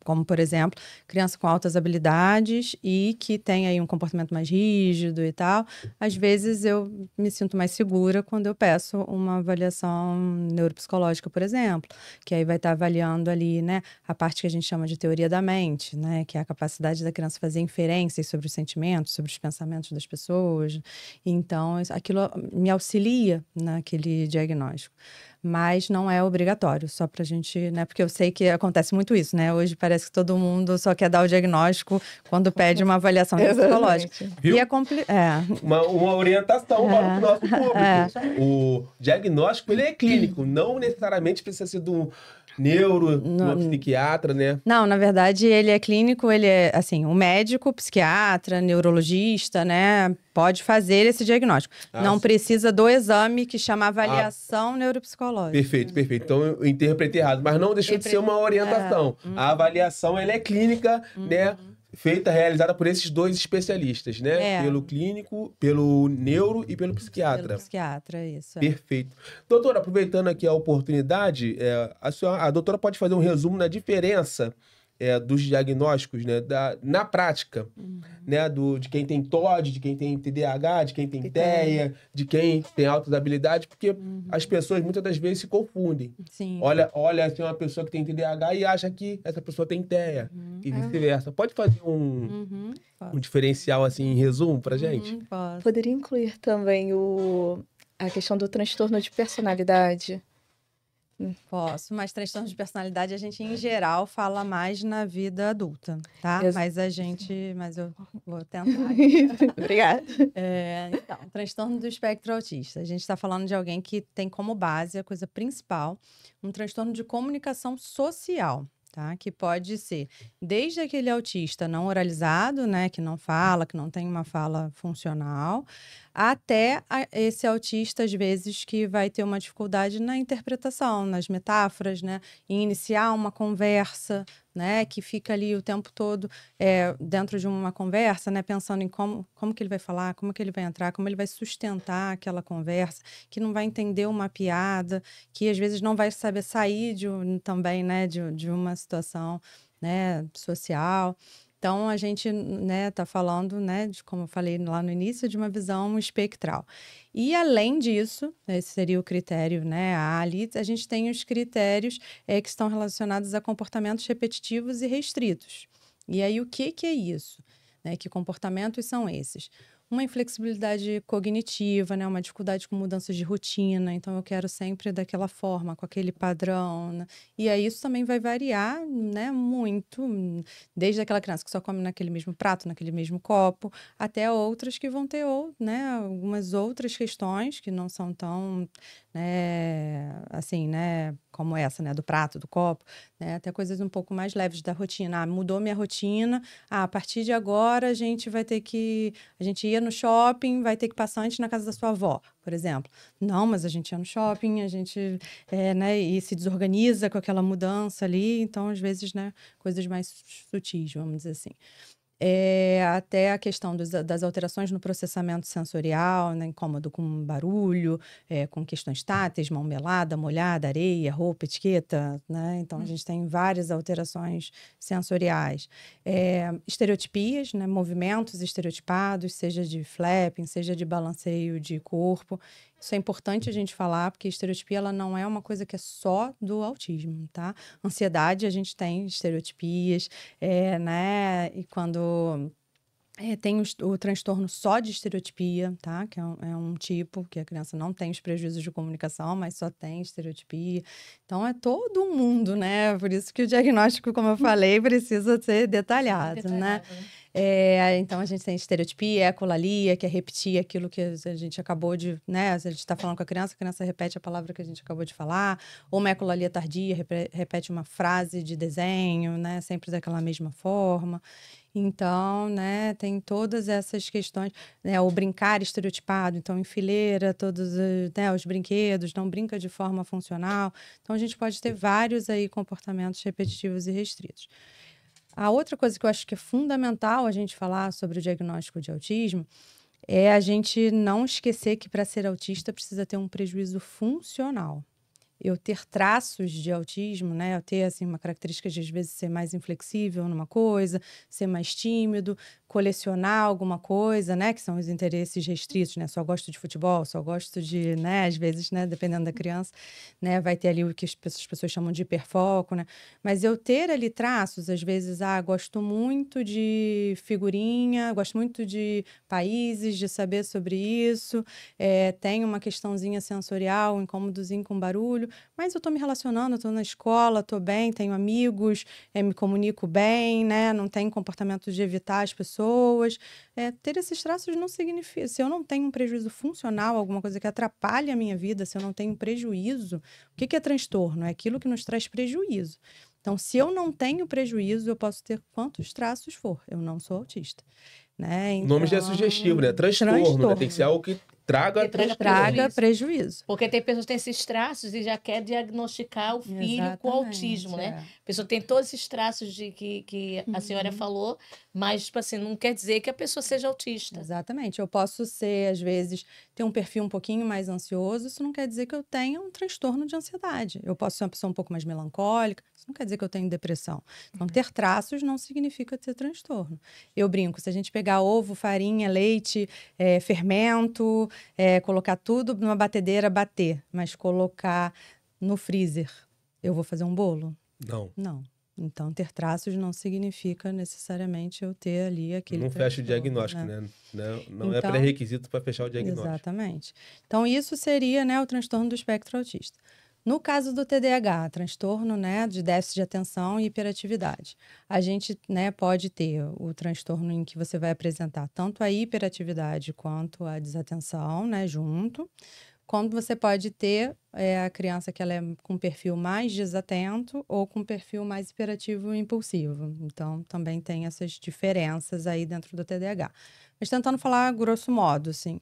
Speaker 2: como, por exemplo, criança com altas habilidades e que tem aí um comportamento mais rígido e tal. Às vezes eu me sinto mais segura quando eu peço uma avaliação neuropsicológica, por exemplo, que aí vai estar avaliando ali, né, a parte que a gente chama de teoria da mente, né, que é a capacidade da criança fazer inferências sobre os sentimentos, sobre os pensamentos das pessoas. Então, aquilo me auxilia naquele diagnóstico. Mas não é obrigatório, só pra gente, né? Porque eu sei que acontece muito isso, né? Hoje parece que todo mundo só quer dar o diagnóstico quando pede uma avaliação psicológica.
Speaker 1: Viu?
Speaker 2: E
Speaker 1: uma orientação para o nosso público. O diagnóstico, ele é clínico, não necessariamente precisa ser do neuro, do psiquiatra, né?
Speaker 2: Não, na verdade, ele é clínico, ele é, assim, o médico, psiquiatra, neurologista, né? Pode fazer esse diagnóstico. Não precisa do exame que chama avaliação neuropsicológica.
Speaker 1: Perfeito, perfeito. Então eu interpretei errado, mas não deixou de ser uma orientação. A avaliação, ela é clínica, né? Realizada por esses 2 especialistas, né? Pelo clínico, pelo neuro e pelo psiquiatra.
Speaker 2: Pelo psiquiatra, isso.
Speaker 1: Perfeito. Doutora, aproveitando aqui a oportunidade, a doutora pode fazer um resumo da diferença dos diagnósticos, né? Na prática, né? De quem tem TOD, de quem tem TDAH, de quem tem TEA, de quem tem altas habilidades, porque as pessoas muitas das vezes se confundem.
Speaker 2: Sim.
Speaker 1: Olha assim, uma pessoa que tem TDAH e acha que essa pessoa tem TEA e vice-versa. Pode fazer um diferencial assim em resumo pra gente?
Speaker 2: Posso.
Speaker 3: Poderia incluir também a questão do transtorno de personalidade,
Speaker 2: Posso, mas transtorno de personalidade a gente, em geral, fala mais na vida adulta, tá? Mas eu vou tentar.
Speaker 3: Obrigada.
Speaker 2: Então, transtorno do espectro autista. A gente está falando de alguém que tem como base, a coisa principal, um transtorno de comunicação social. Tá? Que pode ser desde aquele autista não oralizado, né, que não fala, que não tem uma fala funcional, até esse autista, às vezes, que vai ter uma dificuldade na interpretação, nas metáforas, né, em iniciar uma conversa, né, que fica ali o tempo todo dentro de uma conversa, né, pensando em como que ele vai falar, como que ele vai entrar, como ele vai sustentar aquela conversa, que não vai entender uma piada, que às vezes não vai saber sair também, né, de uma situação, né, social. Então, a gente, né, tá falando, né, como eu falei lá no início, de uma visão espectral. E, além disso, esse seria o critério, né, ali a gente tem os critérios que estão relacionados a comportamentos repetitivos e restritos. E aí, o que é isso? Né, que comportamentos são esses? Uma inflexibilidade cognitiva, né? Uma dificuldade com mudanças de rotina. Então, eu quero sempre daquela forma, com aquele padrão. Né? E aí, isso também vai variar, né, muito, desde aquela criança que só come naquele mesmo prato, naquele mesmo copo, até outras que vão ter, né, algumas outras questões que não são tão, né, assim, né, como essa, né, do prato, do copo, né, até coisas um pouco mais leves da rotina. Mudou minha rotina, a partir de agora a gente ia no shopping, vai ter que passar antes na casa da sua avó, por exemplo. Não, mas a gente ia no shopping, a gente, né, e se desorganiza com aquela mudança ali, então, às vezes, né, coisas mais sutis, vamos dizer assim. Até a questão das alterações no processamento sensorial, né, incômodo com barulho, com questões táteis, mão melada, molhada, areia, roupa, etiqueta, né? Então, a gente tem várias alterações sensoriais. Estereotipias, né, movimentos estereotipados, seja de flapping, seja de balanceio de corpo. Isso é importante a gente falar, porque estereotipia ela não é uma coisa que é só do autismo, tá? Ansiedade, a gente tem estereotipias, né? E quando tem o transtorno só de estereotipia, tá? Que é um tipo que a criança não tem os prejuízos de comunicação, mas só tem estereotipia. Então, é todo um mundo, né? Por isso que o diagnóstico, como eu falei, precisa ser detalhado, né? Então, a gente tem estereotipia, ecolalia, que é repetir aquilo que a gente acabou de, né? A gente está falando com a criança repete a palavra que a gente acabou de falar. Ou uma ecolalia tardia, repete uma frase de desenho, né? Sempre daquela mesma forma. Então, né, tem todas essas questões, né, o brincar estereotipado, então enfileira todos os brinquedos, não brinca de forma funcional. Então, a gente pode ter vários aí comportamentos repetitivos e restritos. A outra coisa que eu acho que é fundamental a gente falar sobre o diagnóstico de autismo é a gente não esquecer que para ser autista precisa ter um prejuízo funcional. Eu ter traços de autismo, né? Eu ter, assim, uma característica de, às vezes, ser mais inflexível numa coisa, ser mais tímido, colecionar alguma coisa, né? Que são os interesses restritos, né? Só gosto de futebol, só gosto de, né? Às vezes, né? Dependendo da criança, né? Vai ter ali o que as pessoas chamam de hiperfoco, né? Mas eu ter ali traços, às vezes, gosto muito de figurinha, gosto muito de países, de saber sobre isso, tenho uma questãozinha sensorial, um incômodozinho com barulho, mas eu estou me relacionando, estou na escola, estou bem, tenho amigos, me comunico bem, né? Não tenho comportamento de evitar as pessoas. Ter esses traços não significa... Se eu não tenho um prejuízo funcional, alguma coisa que atrapalhe a minha vida, se eu não tenho prejuízo, o que é transtorno? É aquilo que nos traz prejuízo. Então, se eu não tenho prejuízo, eu posso ter quantos traços for. Eu não sou autista. Né?
Speaker 1: Então, o nome já é sugestivo, né? Transtorno. Né? Tem que ser algo que traga
Speaker 2: prejuízo.
Speaker 4: Porque tem pessoas que têm esses traços e já quer diagnosticar o filho com autismo, né? A pessoa tem todos esses traços de que a senhora falou, mas, tipo assim, não quer dizer que a pessoa seja autista.
Speaker 2: Exatamente. Eu posso ser, às vezes, ter um perfil um pouquinho mais ansioso, isso não quer dizer que eu tenha um transtorno de ansiedade. Eu posso ser uma pessoa um pouco mais melancólica, isso não quer dizer que eu tenho depressão. Então, ter traços não significa ter transtorno. Eu brinco, se a gente pegar ovo, farinha, leite, fermento, colocar tudo numa batedeira, bater, mas colocar no freezer, eu vou fazer um bolo? Não. Então, ter traços não significa necessariamente eu ter ali aquele
Speaker 1: transtorno. Não fecha o diagnóstico, né? Não é pré-requisito para fechar o diagnóstico.
Speaker 2: Exatamente. Então, isso seria, né, o transtorno do espectro autista. No caso do TDAH, transtorno, né, de déficit de atenção e hiperatividade, a gente, né, pode ter o transtorno em que você vai apresentar tanto a hiperatividade quanto a desatenção, né, junto. Como você pode ter a criança que ela é com perfil mais desatento ou com perfil mais hiperativo e impulsivo. Então, também tem essas diferenças aí dentro do TDAH. Mas tentando falar grosso modo, assim,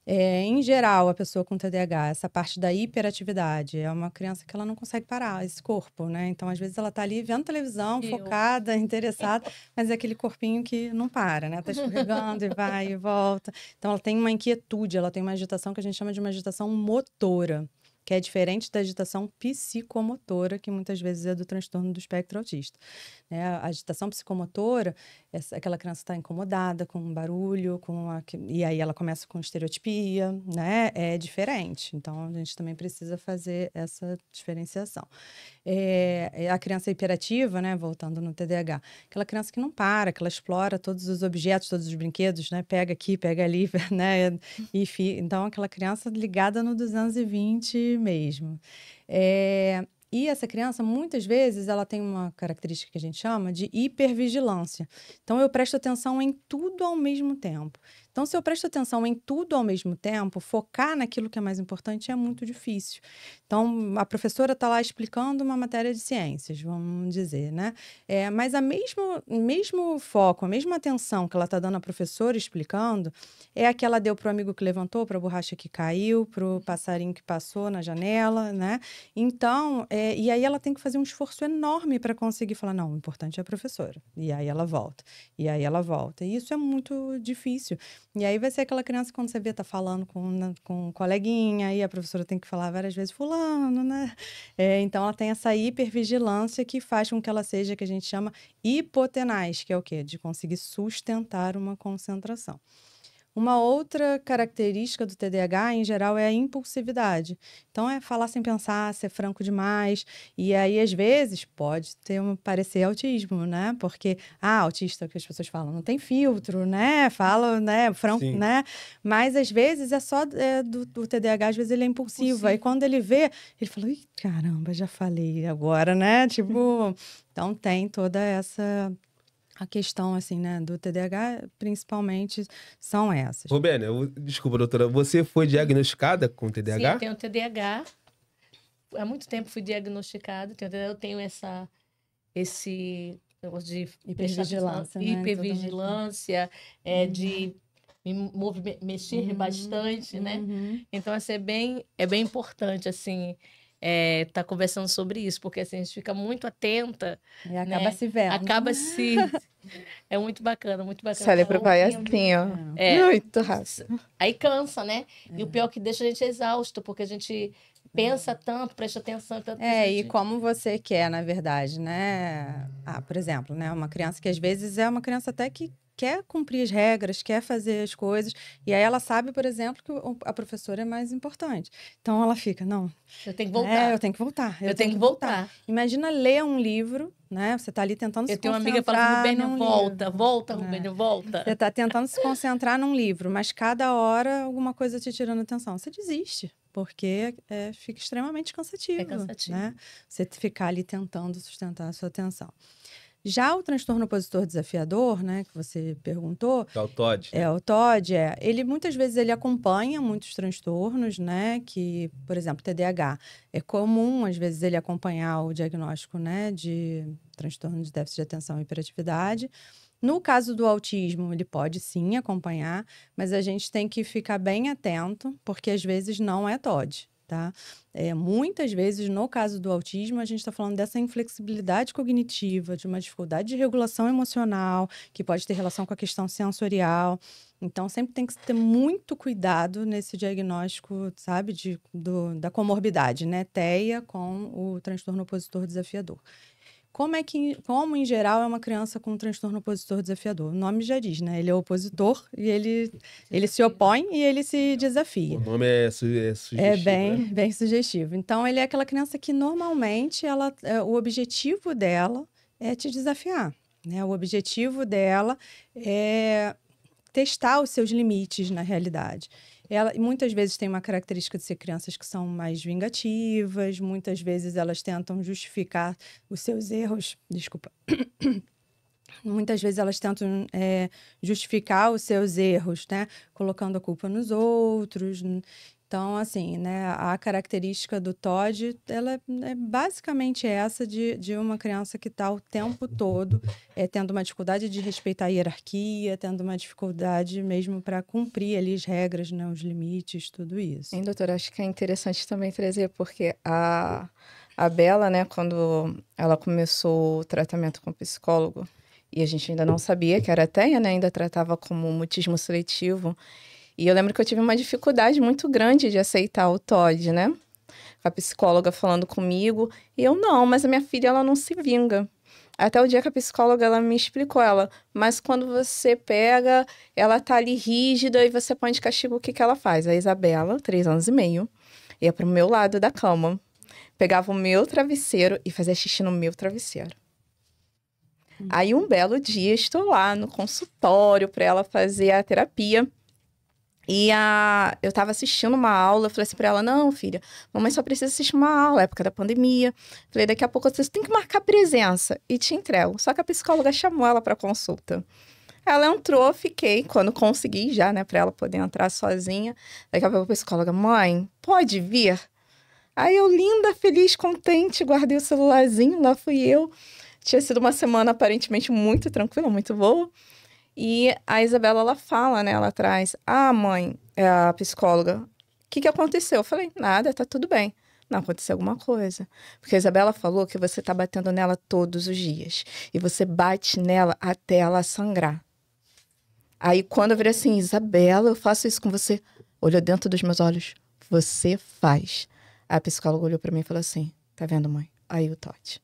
Speaker 2: em geral, a pessoa com TDAH, essa parte da hiperatividade, é uma criança que ela não consegue parar, esse corpo, né? Então, às vezes, ela tá ali vendo televisão, focada, interessada, mas é aquele corpinho que não para, né? Tá escorregando e vai e volta. Então, ela tem uma inquietude, ela tem uma agitação que a gente chama de uma agitação motora, que é diferente da agitação psicomotora, que muitas vezes é do transtorno do espectro autista. A agitação psicomotora, aquela criança está incomodada com um barulho, e aí ela começa com estereotipia, né? É diferente. Então, a gente também precisa fazer essa diferenciação. A criança hiperativa, né? Voltando no TDAH, aquela criança que não para, que ela explora todos os objetos, todos os brinquedos, né? Pega aqui, pega ali, né? Então, aquela criança ligada no 220 mesmo. E essa criança, muitas vezes, ela tem uma característica que a gente chama de hipervigilância. Então, eu presto atenção em tudo ao mesmo tempo. Então, se eu presto atenção em tudo ao mesmo tempo, focar naquilo que é mais importante é muito difícil. Então, a professora está lá explicando uma matéria de ciências, vamos dizer, né? Mas mesmo foco, a mesma atenção que ela está dando à professora explicando, é a que ela deu para o amigo que levantou, para a borracha que caiu, para o passarinho que passou na janela, né? Então, e aí ela tem que fazer um esforço enorme para conseguir falar, não, o importante é a professora. E aí ela volta. E aí ela volta. E isso é muito difícil. E aí vai ser aquela criança que quando você vê tá falando com um coleguinha, e a professora tem que falar várias vezes, fulano, né? Então, ela tem essa hipervigilância que faz com que ela seja, que a gente chama hipotenaz, que é o quê? De conseguir sustentar uma concentração. Uma outra característica do TDAH, em geral, é a impulsividade. Então, é falar sem pensar, ser franco demais. E aí, às vezes, pode parecer autismo, né? Porque, autista, que as pessoas falam, não tem filtro, né? Fala, né? Franco,
Speaker 1: Sim.
Speaker 2: né? Mas, às vezes, é só do TDAH, às vezes ele é impulsivo. Aí, quando ele vê, ele fala, ih, caramba, já falei agora, né? Tipo, então tem toda essa... A questão, assim, né, do TDAH, principalmente, são essas.
Speaker 1: Robênia, desculpa, doutora, você foi diagnosticada com TDAH?
Speaker 4: Sim, eu tenho TDAH. Há muito tempo fui diagnosticada. Eu tenho esse negócio de
Speaker 2: Hipervigilância, né?
Speaker 4: hipervigilância, de me mexer bastante, né? Então, assim, é bem importante, assim, tá conversando sobre isso, porque assim, a gente fica muito atenta.
Speaker 2: E acaba se vendo.
Speaker 4: Acaba se... É muito bacana, muito bacana.
Speaker 3: Cérebro vai assim, ó. Muito rápido.
Speaker 4: Aí cansa, né? E o pior é que deixa a gente exausto, porque a gente pensa tanto, presta atenção. Tanto
Speaker 2: e como você quer, na verdade, né? Por exemplo, né? Uma criança que às vezes é uma criança até que quer cumprir as regras, quer fazer as coisas, e aí ela sabe, por exemplo, que a professora é mais importante. Então ela fica, não...
Speaker 4: Eu tenho que voltar.
Speaker 2: Eu tenho que voltar.
Speaker 4: Eu tenho que voltar.
Speaker 2: Imagina ler um livro, né? Você está ali tentando se concentrar.
Speaker 4: Eu tenho uma amiga que fala, Rubênia, volta, Rubênia, volta.
Speaker 2: Você está tentando se concentrar num livro, mas cada hora alguma coisa te tirando atenção. Você desiste, porque fica extremamente cansativo.
Speaker 4: É cansativo.
Speaker 2: Né? Você ficar ali tentando sustentar a sua atenção. Já o transtorno opositor desafiador, né, que você perguntou...
Speaker 1: É o TOD.
Speaker 2: O TOD, ele muitas vezes ele acompanha muitos transtornos, né, que, por exemplo, TDAH. É comum, às vezes, ele acompanhar o diagnóstico, né, de transtorno de déficit de atenção e hiperatividade. No caso do autismo, ele pode sim acompanhar, mas a gente tem que ficar bem atento, porque às vezes não é TOD. Tá? Muitas vezes, no caso do autismo, a gente está falando dessa inflexibilidade cognitiva, de uma dificuldade de regulação emocional, que pode ter relação com a questão sensorial. Então, sempre tem que ter muito cuidado nesse diagnóstico, sabe, da comorbidade, né? TEA com o transtorno opositor desafiador. Como em geral é uma criança com um transtorno opositor desafiador? O nome já diz, né? Ele é opositor e ele se opõe e ele se desafia.
Speaker 1: O nome é sugestivo.
Speaker 2: Bem sugestivo. Então, ele é aquela criança que normalmente o objetivo dela é te desafiar, né? O objetivo dela é testar os seus limites na realidade. Muitas vezes tem uma característica de ser crianças que são mais vingativas, muitas vezes elas tentam justificar os seus erros. Desculpa. Muitas vezes elas tentam justificar os seus erros, né? Colocando a culpa nos outros. Então, assim, né? A característica do TOD, ela é basicamente essa de uma criança que está o tempo todo tendo uma dificuldade de respeitar a hierarquia, tendo uma dificuldade mesmo para cumprir ali as regras, né? Os limites, tudo isso.
Speaker 3: Hein, doutora? Acho que é interessante também trazer, porque a Bela, né? Quando ela começou o tratamento com o psicólogo, e a gente ainda não sabia que era TEA, né? Ainda tratava como mutismo seletivo. E eu lembro que eu tive uma dificuldade muito grande de aceitar o TOD, né? A psicóloga falando comigo. E eu, não, mas a minha filha, ela não se vinga. Até o dia que a psicóloga, ela me explicou, mas quando você pega, ela tá ali rígida e você põe de castigo, o que que ela faz? A Isabela, 3 anos e meio, ia pro meu lado da cama, pegava o meu travesseiro e fazia xixi no meu travesseiro. Aí, um belo dia, estou lá no consultório para ela fazer a terapia. E eu estava assistindo uma aula, eu falei assim para ela, não, filha, mamãe só precisa assistir uma aula, época da pandemia. Falei, daqui a pouco você tem que marcar presença e te entrego. Só que a psicóloga chamou ela para consulta. Ela entrou, fiquei, quando consegui já, né, para ela poder entrar sozinha. Daqui a pouco a psicóloga, mãe, pode vir? Aí eu, linda, feliz, contente, guardei o celularzinho, lá fui eu. Tinha sido uma semana aparentemente muito tranquila, muito boa. E a Isabela, ela fala, né? Ela traz, mãe, é a psicóloga, o que aconteceu? Eu falei, nada, tá tudo bem. Não, aconteceu alguma coisa. Porque a Isabela falou que você tá batendo nela todos os dias. E você bate nela até ela sangrar. Aí, quando eu virei assim, Isabela, eu faço isso com você. Olhou dentro dos meus olhos. Você faz. A psicóloga olhou pra mim e falou assim, tá vendo, mãe? Aí o Totti.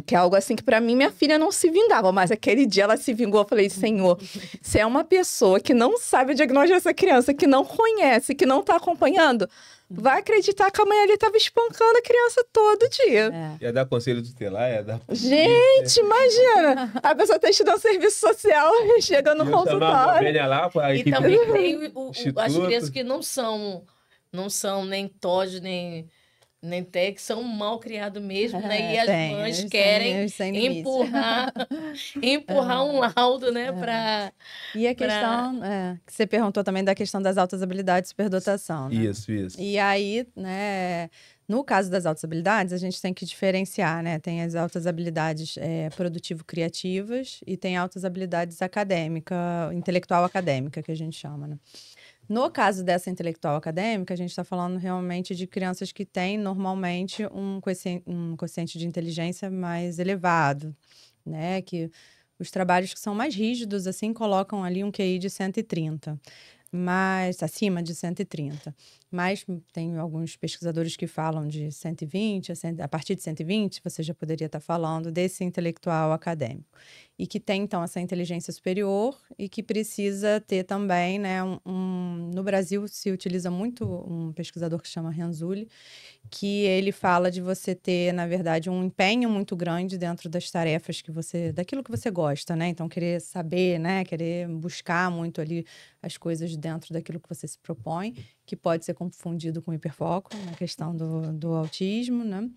Speaker 3: Que é algo assim que pra mim minha filha não se vingava, mas aquele dia ela se vingou. Eu falei, Senhor, se é uma pessoa que não sabe o diagnóstico dessa criança, que não conhece, que não tá acompanhando, vai acreditar que a mãe ali tava espancando a criança todo dia.
Speaker 1: Ia dar conselho tutelar, ia dar...
Speaker 3: Gente, imagina! A pessoa tá estudando serviço social e chega no consultório.
Speaker 1: Lá,
Speaker 4: e também tem as crianças que não são nem TOD, nem TEA, que são mal criados mesmo, né? E as mães querem empurrar um laudo, né?
Speaker 2: E a questão, que você perguntou também da questão das altas habilidades de superdotação, né?
Speaker 1: Isso.
Speaker 2: E aí, né, no caso das altas habilidades, a gente tem que diferenciar, né? Tem as altas habilidades produtivo-criativas e tem altas habilidades intelectual acadêmica, que a gente chama, né? No caso dessa intelectual acadêmica, a gente está falando realmente de crianças que têm, normalmente, um quociente de inteligência mais elevado, né? Que os trabalhos que são mais rígidos, assim, colocam ali um QI de 130, mas acima de 130. Mas tem alguns pesquisadores que falam de 120, a partir de 120, você já poderia estar falando desse intelectual acadêmico. E que tem, então, essa inteligência superior e que precisa ter também, né, no Brasil se utiliza muito um pesquisador que se chama Renzulli, que ele fala de você ter, na verdade, um empenho muito grande dentro das tarefas daquilo que você gosta, né? Então, querer saber, né? Querer buscar muito ali as coisas dentro daquilo que você se propõe, que pode ser confundido com hiperfoco, na questão do autismo, né?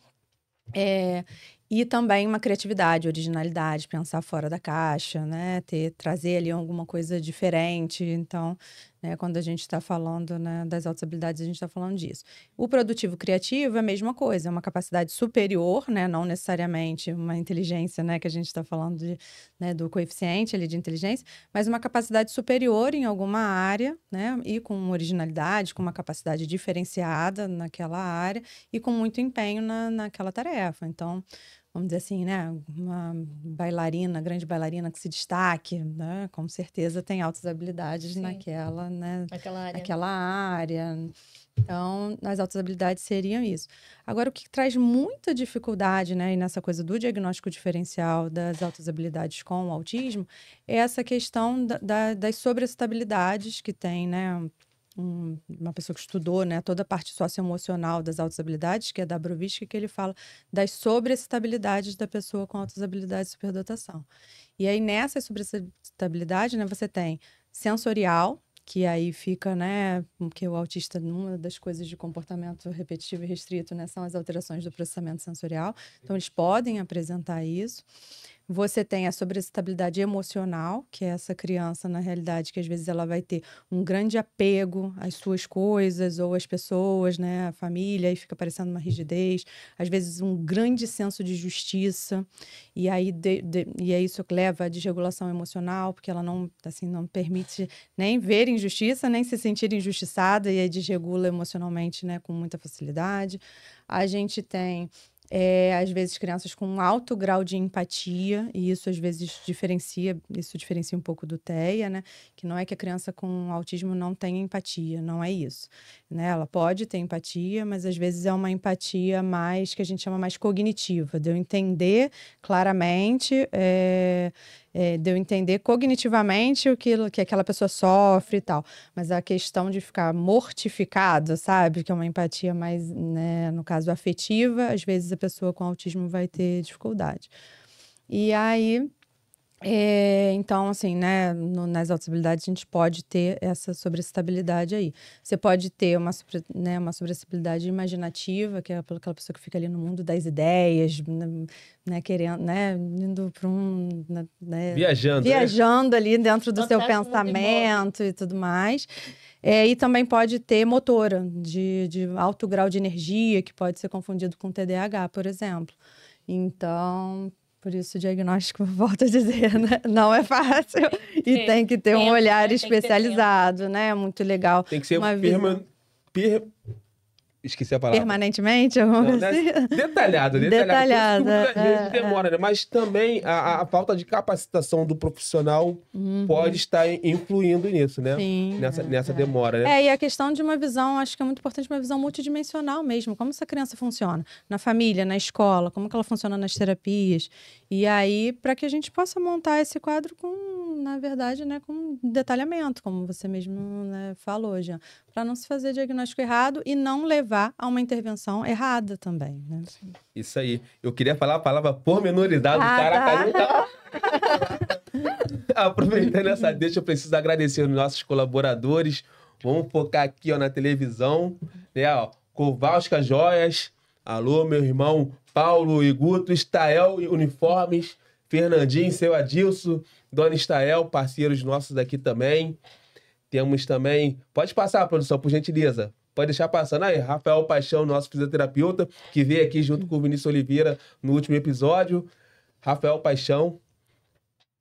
Speaker 2: E também uma criatividade, originalidade, pensar fora da caixa, né? Trazer ali alguma coisa diferente. Então, né, quando a gente está falando, né, das altas habilidades, a gente está falando disso. O produtivo criativo é a mesma coisa, é uma capacidade superior, né? Não necessariamente uma inteligência, né, que a gente está falando né, do coeficiente ali de inteligência, mas uma capacidade superior em alguma área, né? E com originalidade, com uma capacidade diferenciada naquela área e com muito empenho naquela tarefa. Então, vamos dizer assim, né? Uma grande bailarina que se destaque, né? Com certeza tem altas habilidades naquela, né? Naquela área. Então, as altas habilidades seriam isso. Agora, o que traz muita dificuldade, né? E nessa coisa do diagnóstico diferencial das altas habilidades com o autismo, é essa questão das sobreestabilidades que tem, né? Uma pessoa que estudou, né, toda a parte socioemocional das altas habilidades, que é da Brovitsky, que ele fala das sobreestabilidades da pessoa com altas habilidades de superdotação. E aí, nessa sobreestabilidade, né, você tem sensorial, que aí fica, né, porque o autista, uma das coisas de comportamento repetitivo e restrito, né, são as alterações do processamento sensorial, então eles podem apresentar isso. Você tem a sobreexcitabilidade emocional, que é essa criança, na realidade, que às vezes ela vai ter um grande apego às suas coisas ou às pessoas, né, à família, e fica parecendo uma rigidez. Às vezes um grande senso de justiça, e aí e é isso que leva à desregulação emocional, porque ela não, assim, não permite nem ver injustiça, nem se sentir injustiçada, e aí desregula emocionalmente, né, com muita facilidade. A gente tem às vezes crianças com um alto grau de empatia, e isso às vezes diferencia um pouco do TEA, né? Que não é que a criança com autismo não tenha empatia, não é isso, né? Ela pode ter empatia, mas às vezes é uma empatia mais, que a gente chama mais cognitiva, de eu entender claramente, de eu entender cognitivamente o que aquela pessoa sofre e tal. Mas a questão de ficar mortificado, sabe? Que é uma empatia mais, né, no caso, afetiva, às vezes a pessoa com autismo vai ter dificuldade. E aí, então, assim, né, nas autoexcitabilidades a gente pode ter essa sobreexcitabilidade aí. Você pode ter uma sobreexcitabilidade imaginativa, que é aquela pessoa que fica ali no mundo das ideias, né, querendo, né, indo para né, viajando ali dentro do seu pensamento e tudo mais. E também pode ter motora, de alto grau de energia, que pode ser confundido com TDAH, por exemplo. Então, por isso o diagnóstico, volto a dizer, né? Não é fácil. E tem que ter um olhar especializado, né? Muito legal.
Speaker 1: Tem que ser esqueci a palavra.
Speaker 2: Permanentemente? Alguma coisa assim?
Speaker 1: Detalhado.
Speaker 2: Detalhado.
Speaker 1: Muitas vezes demora, né? Mas também a falta de capacitação do profissional pode estar influindo nisso, né?
Speaker 2: Sim,
Speaker 1: nessa demora, né?
Speaker 2: E a questão de uma visão, acho que é muito importante, uma visão multidimensional mesmo. Como essa criança funciona na família, na escola, como que ela funciona nas terapias. E aí, para que a gente possa montar esse quadro com, na verdade, né, com detalhamento, como você mesmo, né, falou já. Para não se fazer diagnóstico errado e não levar a uma intervenção errada também, né?
Speaker 1: Isso aí. Eu queria falar a palavra pormenorizado. Tá. Aproveitando essa deixa, eu preciso agradecer os nossos colaboradores. Vamos focar aqui, ó, na televisão. Né, ó, Kowalska Joias. Alô, meu irmão Paulo e Guto. Stael Uniformes. Fernandinho, seu Adilson. Dona Stael, parceiros nossos aqui também. Temos também... Pode passar, produção, por gentileza. Pode deixar passando. Aí, Rafael Paixão, nosso fisioterapeuta, que veio aqui junto com o Vinícius Oliveira no último episódio. Rafael Paixão.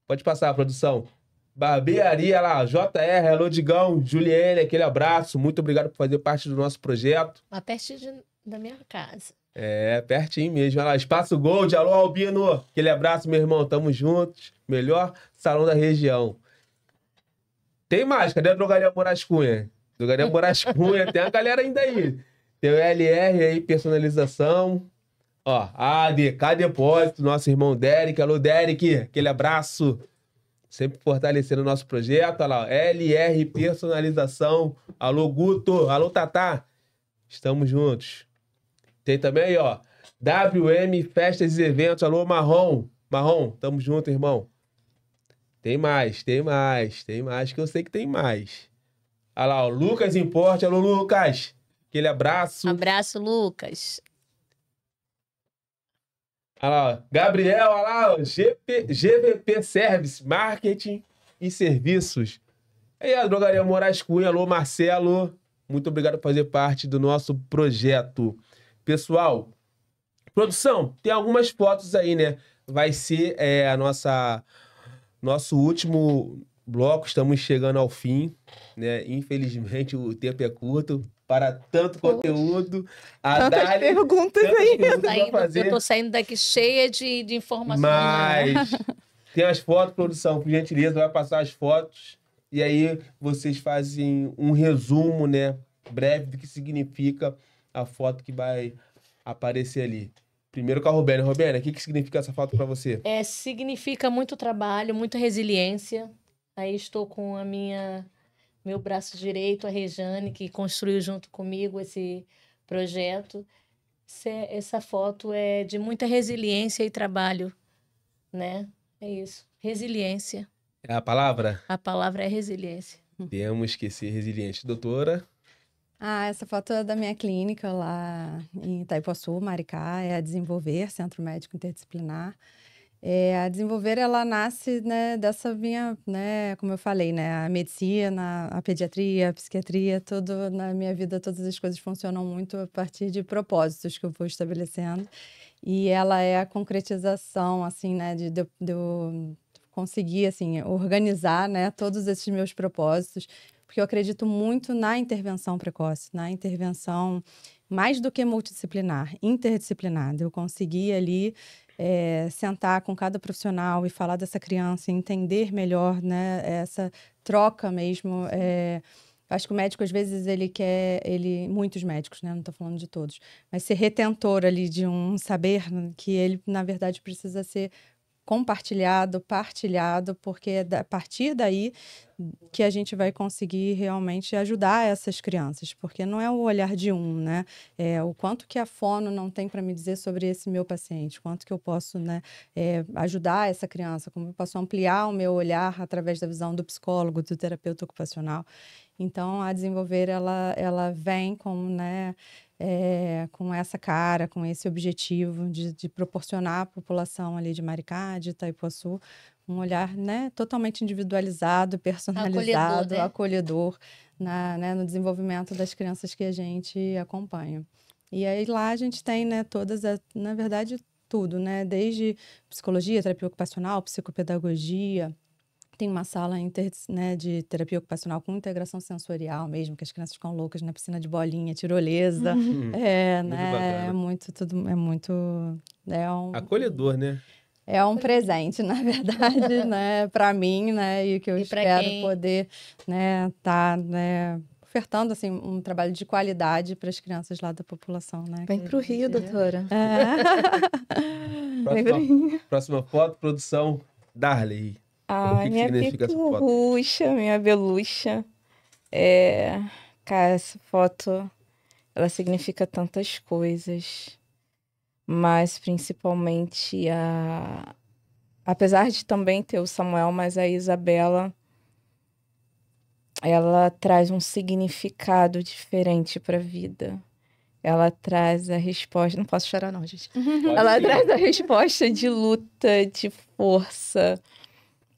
Speaker 1: Pode passar, produção. Barbearia lá, JR, alô, Digão, Juliane, aquele abraço. Muito obrigado por fazer parte do nosso projeto.
Speaker 4: Lá pertinho da minha casa.
Speaker 1: Pertinho mesmo. Olha lá, Espaço Gold, alô, Albino. Aquele abraço, meu irmão. Tamo juntos. Melhor salão da região. Tem mais, cadê a Drogaria Moraes Cunha? Drogaria Moraes Cunha, tem a galera ainda aí. Tem o LR aí, personalização. Ó, ADK Depósito, nosso irmão Derek. Alô, Derek, aquele abraço. Sempre fortalecendo o nosso projeto. Olha lá, LR Personalização. Alô, Guto. Alô, Tatá. Estamos juntos. Tem também aí, ó, WM Festas e Eventos. Alô, Marrom. Marrom, tamo junto, irmão. Tem mais, que eu sei que tem mais. Olha lá, o Lucas Importe. Alô, Lucas. Aquele abraço.
Speaker 4: Abraço, Lucas.
Speaker 1: Olha lá, Gabriel, olha lá, GVP Service, Marketing e Serviços. Aí a Drogaria Moraes Cunha. Alô, Marcelo. Muito obrigado por fazer parte do nosso projeto. Pessoal, produção, tem algumas fotos aí, né? Vai ser nosso último bloco, estamos chegando ao fim, né? Infelizmente o tempo é curto para tanto conteúdo.
Speaker 2: Tantas perguntas ainda.
Speaker 4: Eu tô saindo daqui cheia de informações.
Speaker 1: Mas tem as fotos, produção, por gentileza, vai passar as fotos e aí vocês fazem um resumo, né, breve do que significa a foto que vai aparecer ali. Primeiro com a Robénia. Robénia, o que significa essa foto para você?
Speaker 4: Significa muito trabalho, muita resiliência. Aí estou com meu braço direito, a Rejane, que construiu junto comigo esse projeto. Essa foto é de muita resiliência e trabalho, né? É isso. Resiliência.
Speaker 1: É a palavra?
Speaker 4: A palavra é resiliência.
Speaker 1: Temos que ser resilientes. Doutora,
Speaker 2: Essa foto é da minha clínica lá em Itaipuaçu, Maricá, é a Desenvolver, Centro Médico Interdisciplinar. A Desenvolver, ela nasce, né, dessa minha, né, como eu falei, né, a medicina, a pediatria, a psiquiatria, tudo na minha vida, todas as coisas funcionam muito a partir de propósitos que eu vou estabelecendo. E ela é a concretização, assim, né, de eu conseguir, assim, organizar, né, todos esses meus propósitos, porque eu acredito muito na intervenção precoce, na intervenção mais do que multidisciplinar, interdisciplinar. Eu conseguir ali sentar com cada profissional e falar dessa criança, entender melhor, né, essa troca mesmo. Acho que o médico, às vezes, muitos médicos, né, não estou falando de todos, mas ser retentor ali de um saber que ele, na verdade, precisa ser compartilhado, partilhado, porque é a partir daí que a gente vai conseguir realmente ajudar essas crianças, porque não é o olhar de um, né? É o quanto que a fono não tem para me dizer sobre esse meu paciente, quanto que eu posso, né, ajudar essa criança, como eu posso ampliar o meu olhar através da visão do psicólogo, do terapeuta ocupacional. Então, a Desenvolver, ela vem com, né, com essa cara, com esse objetivo de proporcionar à população ali de Maricá, de Itaipuaçu, um olhar, né, totalmente individualizado, personalizado, acolhedor né, no desenvolvimento das crianças que a gente acompanha. E aí lá a gente tem, né, na verdade, tudo, né, desde psicologia, terapia ocupacional, psicopedagogia. Tem uma sala né, de terapia ocupacional com integração sensorial mesmo, que as crianças ficam loucas na piscina de bolinha, tirolesa.
Speaker 1: muito
Speaker 2: né,
Speaker 1: bacana.
Speaker 2: é muito...
Speaker 1: Acolhedor, né?
Speaker 2: É um presente, na verdade, né, para mim, né, e que eu espero poder, né, né, ofertando assim um trabalho de qualidade para as crianças lá da população, né?
Speaker 3: Vem para o Rio, doutora.
Speaker 1: Próxima foto, produção, Darley. O que
Speaker 3: minha
Speaker 1: significa essa foto?
Speaker 3: Minha belucha. Cara, essa foto, ela significa tantas coisas. Mas principalmente apesar de também ter o Samuel, mas a Isabela, ela traz um significado diferente para a vida. Ela traz a resposta... Não posso chorar não, gente. Ela traz a resposta de luta, de força.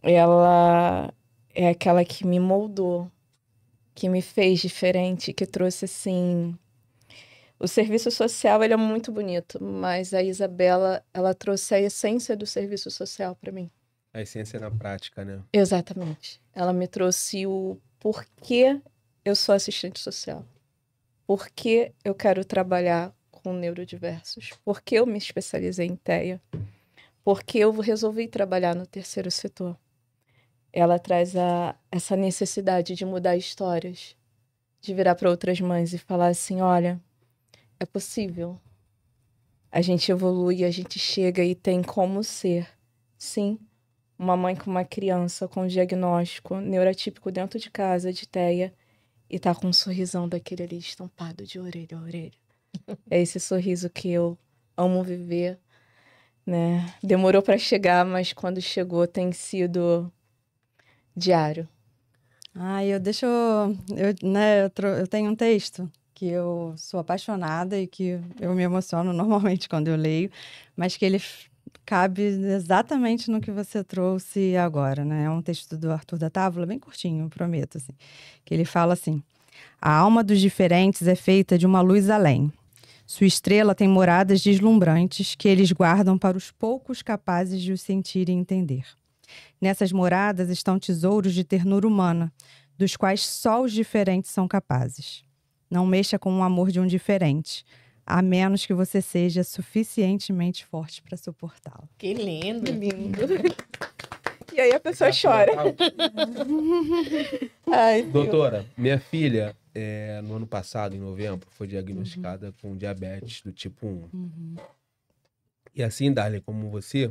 Speaker 3: Ela é aquela que me moldou, que me fez diferente, que trouxe, assim... O serviço social, ele é muito bonito, mas a Isabela, ela trouxe a essência do serviço social para mim.
Speaker 1: A essência na prática, né?
Speaker 3: Exatamente. Ela me trouxe o porquê eu sou assistente social. Por que eu quero trabalhar com neurodiversos? Por que eu me especializei em TEA? Por que eu resolvi trabalhar no terceiro setor? Ela traz essa necessidade de mudar histórias, de virar para outras mães e falar assim, olha, é possível. A gente evolui, a gente chega e tem como ser, sim, uma mãe com uma criança com diagnóstico neurotípico dentro de casa, de TEA, e tá com um sorrisão daquele ali estampado de orelha a orelha. É esse sorriso que eu amo viver, né? Demorou para chegar, mas quando chegou tem sido diário.
Speaker 2: Eu tenho um texto que eu sou apaixonada e que eu me emociono normalmente quando eu leio, mas que ele cabe exatamente no que você trouxe agora, né? É um texto do Arthur da Távola, bem curtinho, prometo, assim, que ele fala assim: a alma dos diferentes é feita de uma luz além. Sua estrela tem moradas deslumbrantes que eles guardam para os poucos capazes de os sentir e entender. Nessas moradas estão tesouros de ternura humana, dos quais só os diferentes são capazes. Não mexa com o amor de um diferente, a menos que você seja suficientemente forte para suportá-lo.
Speaker 4: Que lindo!
Speaker 3: Que lindo! E aí a pessoa chora.
Speaker 1: Ai, doutora, minha filha, no ano passado, em novembro, foi diagnosticada com diabetes do tipo 1. E assim, Darley, como você,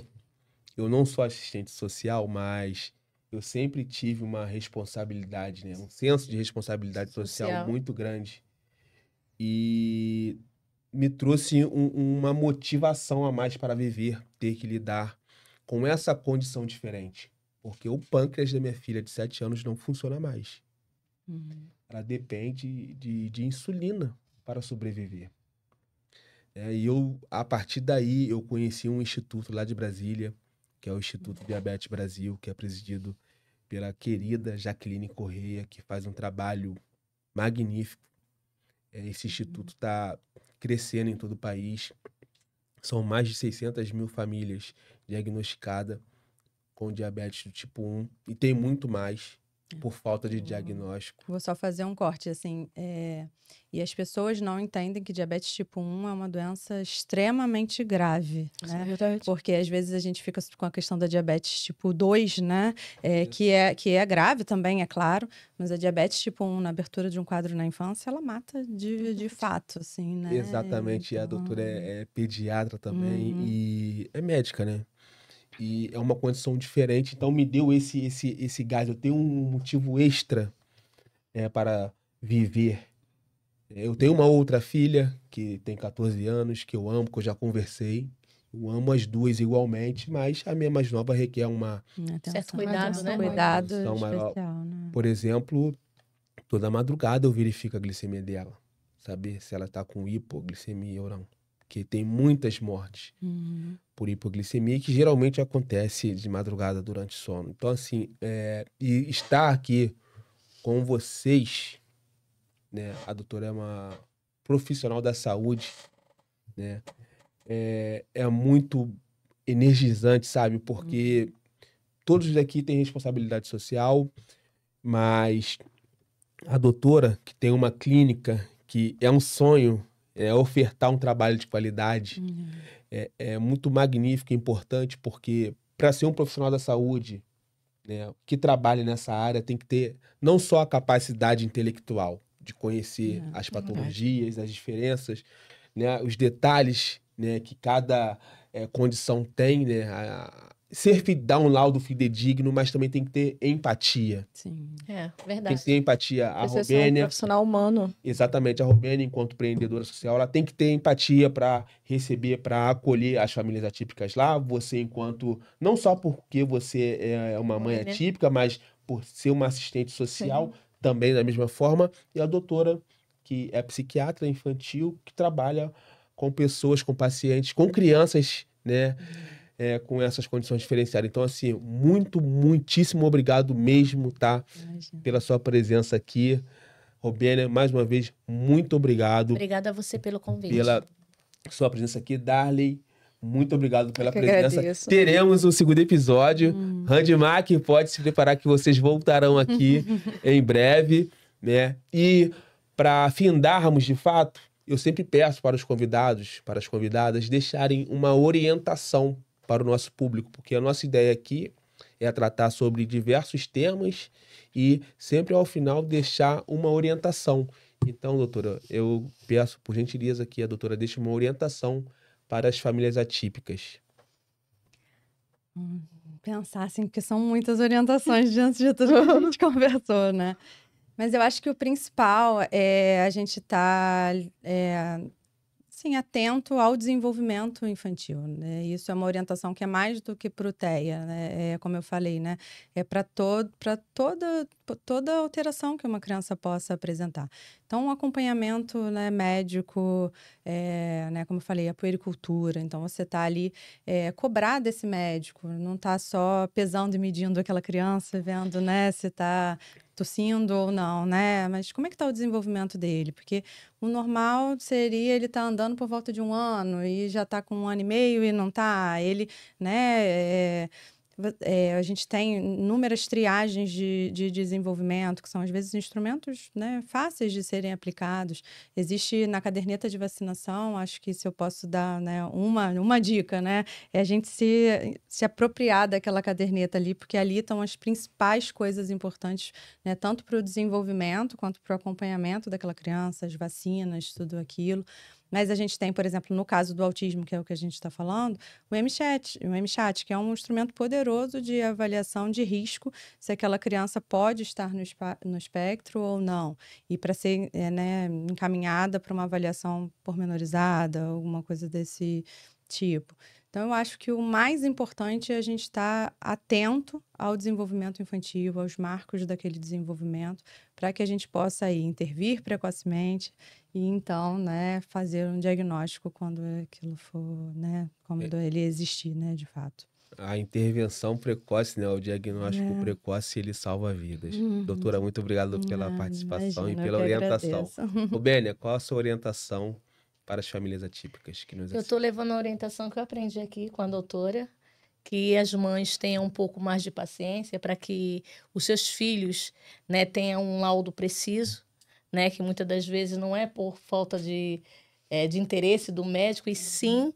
Speaker 1: eu não sou assistente social, mas eu sempre tive uma responsabilidade, né? Um senso de responsabilidade social muito grande. E me trouxe uma motivação a mais para viver, ter que lidar com essa condição diferente. Porque o pâncreas da minha filha de 7 anos não funciona mais. Ela depende de insulina para sobreviver. E a partir daí, eu conheci um instituto lá de Brasília, que é o Instituto Diabetes Brasil, que é presidido pela querida Jaqueline Correia, que faz um trabalho magnífico. Esse instituto está crescendo em todo o país. São mais de 600 mil famílias diagnosticadas com diabetes do tipo 1. E tem muito mais por falta de diagnóstico.
Speaker 2: Vou só fazer um corte, assim. E as pessoas não entendem que diabetes tipo 1 é uma doença extremamente grave, né? Porque às vezes a gente fica com a questão da diabetes tipo 2, né? Que é grave também, é claro. Mas a diabetes tipo 1, na abertura de um quadro na infância, ela mata de fato, assim, né?
Speaker 1: Exatamente.
Speaker 2: Então...
Speaker 1: A doutora é pediatra também e é médica, né? E é uma condição diferente, então me deu esse gás. Eu tenho um motivo extra para viver. Eu tenho uma outra filha que tem 14 anos, que eu amo, que eu já conversei. Eu amo as duas igualmente, mas a minha mais nova requer uma
Speaker 4: certo cuidado, né?
Speaker 2: Cuidado
Speaker 1: atenção maior.
Speaker 2: especial, né?
Speaker 1: Por exemplo, toda madrugada eu verifico a glicemia dela, saber se ela está com hipoglicemia ou não. Porque tem muitas mortes por hipoglicemia, que geralmente acontece de madrugada durante o sono. Então, assim, e estar aqui com vocês, né? A doutora é uma profissional da saúde, né? É muito energizante, sabe? Porque todos daqui têm responsabilidade social, mas a doutora, que tem uma clínica, que é um sonho, ofertar um trabalho de qualidade, é muito magnífico e importante, porque para ser um profissional da saúde, né, que trabalhe nessa área, tem que ter não só a capacidade intelectual de conhecer as patologias, as diferenças, né, os detalhes, né, que cada condição tem, né, dar um laudo fidedigno, mas também tem que ter empatia.
Speaker 2: Sim.
Speaker 3: É,
Speaker 1: Tem
Speaker 3: verdade.
Speaker 1: que ter empatia. A
Speaker 3: Precisa ser um
Speaker 1: Robênia,
Speaker 3: profissional humano.
Speaker 1: exatamente, a Robênia, enquanto empreendedora social, ela tem que ter empatia para receber, para acolher as famílias atípicas lá. Você, enquanto, não só porque você é uma mãe
Speaker 4: Mãe, né?
Speaker 1: atípica, mas por ser uma assistente social, também da mesma forma. E a doutora, que é psiquiatra infantil, que trabalha com pessoas, com pacientes, com crianças, né? Com essas condições diferenciadas. Então, assim, muitíssimo obrigado mesmo, tá?
Speaker 2: Imagina.
Speaker 1: Pela sua presença aqui. Robênia, mais uma vez, muito obrigado
Speaker 4: Obrigada a você pelo convite.
Speaker 1: pela sua presença aqui. Darley, muito obrigado pela
Speaker 3: Eu que
Speaker 1: presença.
Speaker 3: agradeço.
Speaker 1: Teremos um segundo episódio. Randimac, pode se preparar que vocês voltarão aqui em breve, né? E para findarmos de fato, eu sempre peço para os convidados, para as convidadas, deixarem uma orientação para o nosso público, porque a nossa ideia aqui é tratar sobre diversos temas e sempre ao final deixar uma orientação. Então, doutora, eu peço por gentileza que a doutora deixe uma orientação para as famílias atípicas.
Speaker 2: Pensar assim, porque são muitas orientações diante de tudo que a gente conversou, né? Mas eu acho que o principal é a gente estar assim, atento ao desenvolvimento infantil, né? Isso é uma orientação que é mais do que para o TEA, né? Como eu falei, né? É para toda alteração que uma criança possa apresentar. Então, um acompanhamento, né, médico, né, como eu falei, a puericultura. Então, você está ali cobrar desse médico, não está só pesando e medindo aquela criança, vendo, né, se está tossindo ou não, né? Mas como é que está o desenvolvimento dele? Porque o normal seria ele estar andando por volta de 1 ano e já está com 1 ano e meio e não está. Ele, né? A gente tem inúmeras triagens de desenvolvimento, que são, às vezes, instrumentos, né, fáceis de serem aplicados. Existe na caderneta de vacinação, acho que se eu posso dar, né, uma dica, né, é a gente se apropriar daquela caderneta ali, porque ali estão as principais coisas importantes, né, tanto para o desenvolvimento quanto para o acompanhamento daquela criança, as vacinas, tudo aquilo. Mas a gente tem, por exemplo, no caso do autismo, que é o que a gente está falando, o MChat, que é um instrumento poderoso de avaliação de risco, se aquela criança pode estar no espectro ou não, e para ser né, encaminhada para uma avaliação pormenorizada, alguma coisa desse tipo. Então, eu acho que o mais importante é a gente estar atento ao desenvolvimento infantil, aos marcos daquele desenvolvimento, para que a gente possa aí intervir precocemente e, então, né, fazer um diagnóstico quando aquilo for, né, quando ele existir, né, de fato.
Speaker 1: A intervenção precoce, né? O diagnóstico precoce, ele salva vidas. Doutora, muito obrigado pela participação
Speaker 2: Imagina,
Speaker 1: e pela
Speaker 2: eu que
Speaker 1: orientação.
Speaker 2: agradeço.
Speaker 1: Rubênia, qual a sua orientação para as famílias atípicas que nos
Speaker 4: Eu estou levando a orientação que eu aprendi aqui com a doutora, que as mães tenham um pouco mais de paciência para que os seus filhos, né, tenham um laudo preciso, né, que muitas das vezes não é por falta de interesse do médico, e sim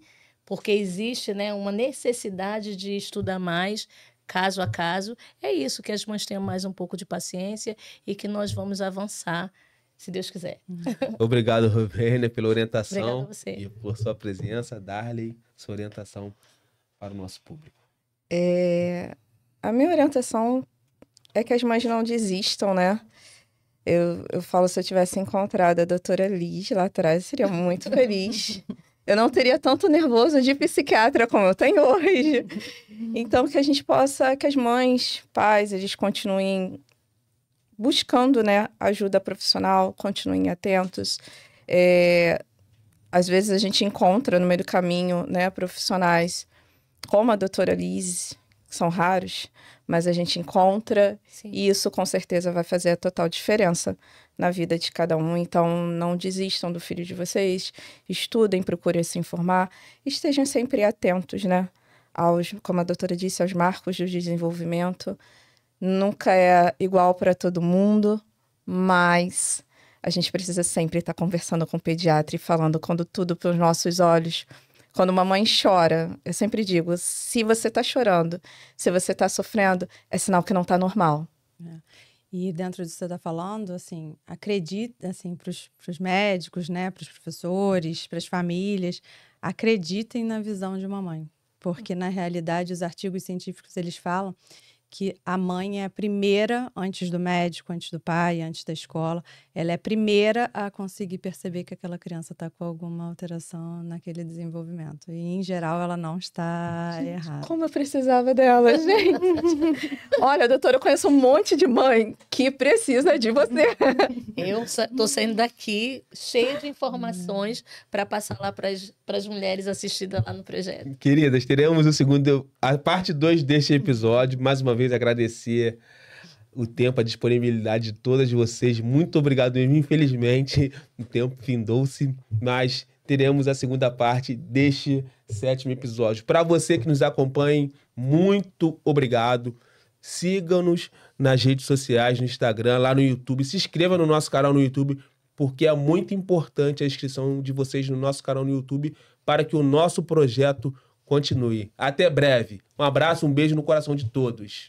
Speaker 4: porque existe, né, uma necessidade de estudar mais, caso a caso. É isso, que as mães tenham mais um pouco de paciência e que nós vamos avançar, se Deus quiser.
Speaker 1: Obrigado, Rubênia, pela orientação.
Speaker 4: Obrigada a você.
Speaker 1: E por sua presença. Darley, sua orientação para o nosso público.
Speaker 3: A minha orientação é que as mães não desistam, né? Eu falo, se eu tivesse encontrado a doutora Liz lá atrás, eu seria muito feliz. Eu não teria tanto nervoso de psiquiatra como eu tenho hoje. Então, que a gente possa, que as mães, pais, eles continuem buscando, né, ajuda profissional, continuem atentos. Às vezes a gente encontra no meio do caminho, né, profissionais como a doutora Liz, que são raros, mas a gente encontra.
Speaker 4: Sim.
Speaker 3: E isso com certeza vai fazer a total diferença na vida de cada um. Então, não desistam do filho de vocês, estudem, procurem se informar, estejam sempre atentos, né, como a doutora disse, aos marcos do desenvolvimento. Nunca é igual para todo mundo, mas a gente precisa sempre estar conversando com o pediatra e falando quando tudo pelos nossos olhos. Quando uma mãe chora, eu sempre digo, se você está chorando, se você está sofrendo, é sinal que não está normal.
Speaker 2: E dentro disso que você está falando, assim, acredita, assim, para os médicos, né, para os professores, para as famílias, acreditem na visão de uma mãe. Porque, na realidade, os artigos científicos, eles falam que a mãe é a primeira, antes do médico, antes do pai, antes da escola, ela é a primeira a conseguir perceber que aquela criança está com alguma alteração naquele desenvolvimento. E, em geral, ela não está errada.
Speaker 3: Como eu precisava dela, gente. Olha, doutora, eu conheço um monte de mãe que precisa de você.
Speaker 4: Eu estou saindo daqui cheia de informações para passar lá para as mulheres assistidas lá no projeto.
Speaker 1: Queridas, teremos a parte 2 deste episódio. Mais uma vez, agradecer o tempo, a disponibilidade de todas vocês. Muito obrigado mesmo. Infelizmente, o tempo findou-se, mas teremos a segunda parte deste 7º episódio. Para você que nos acompanha, muito obrigado. Sigam-nos nas redes sociais, no Instagram, lá no YouTube. Se inscreva no nosso canal no YouTube, porque é muito importante a inscrição de vocês no nosso canal no YouTube para que o nosso projeto continue. Até breve. Um abraço, um beijo no coração de todos.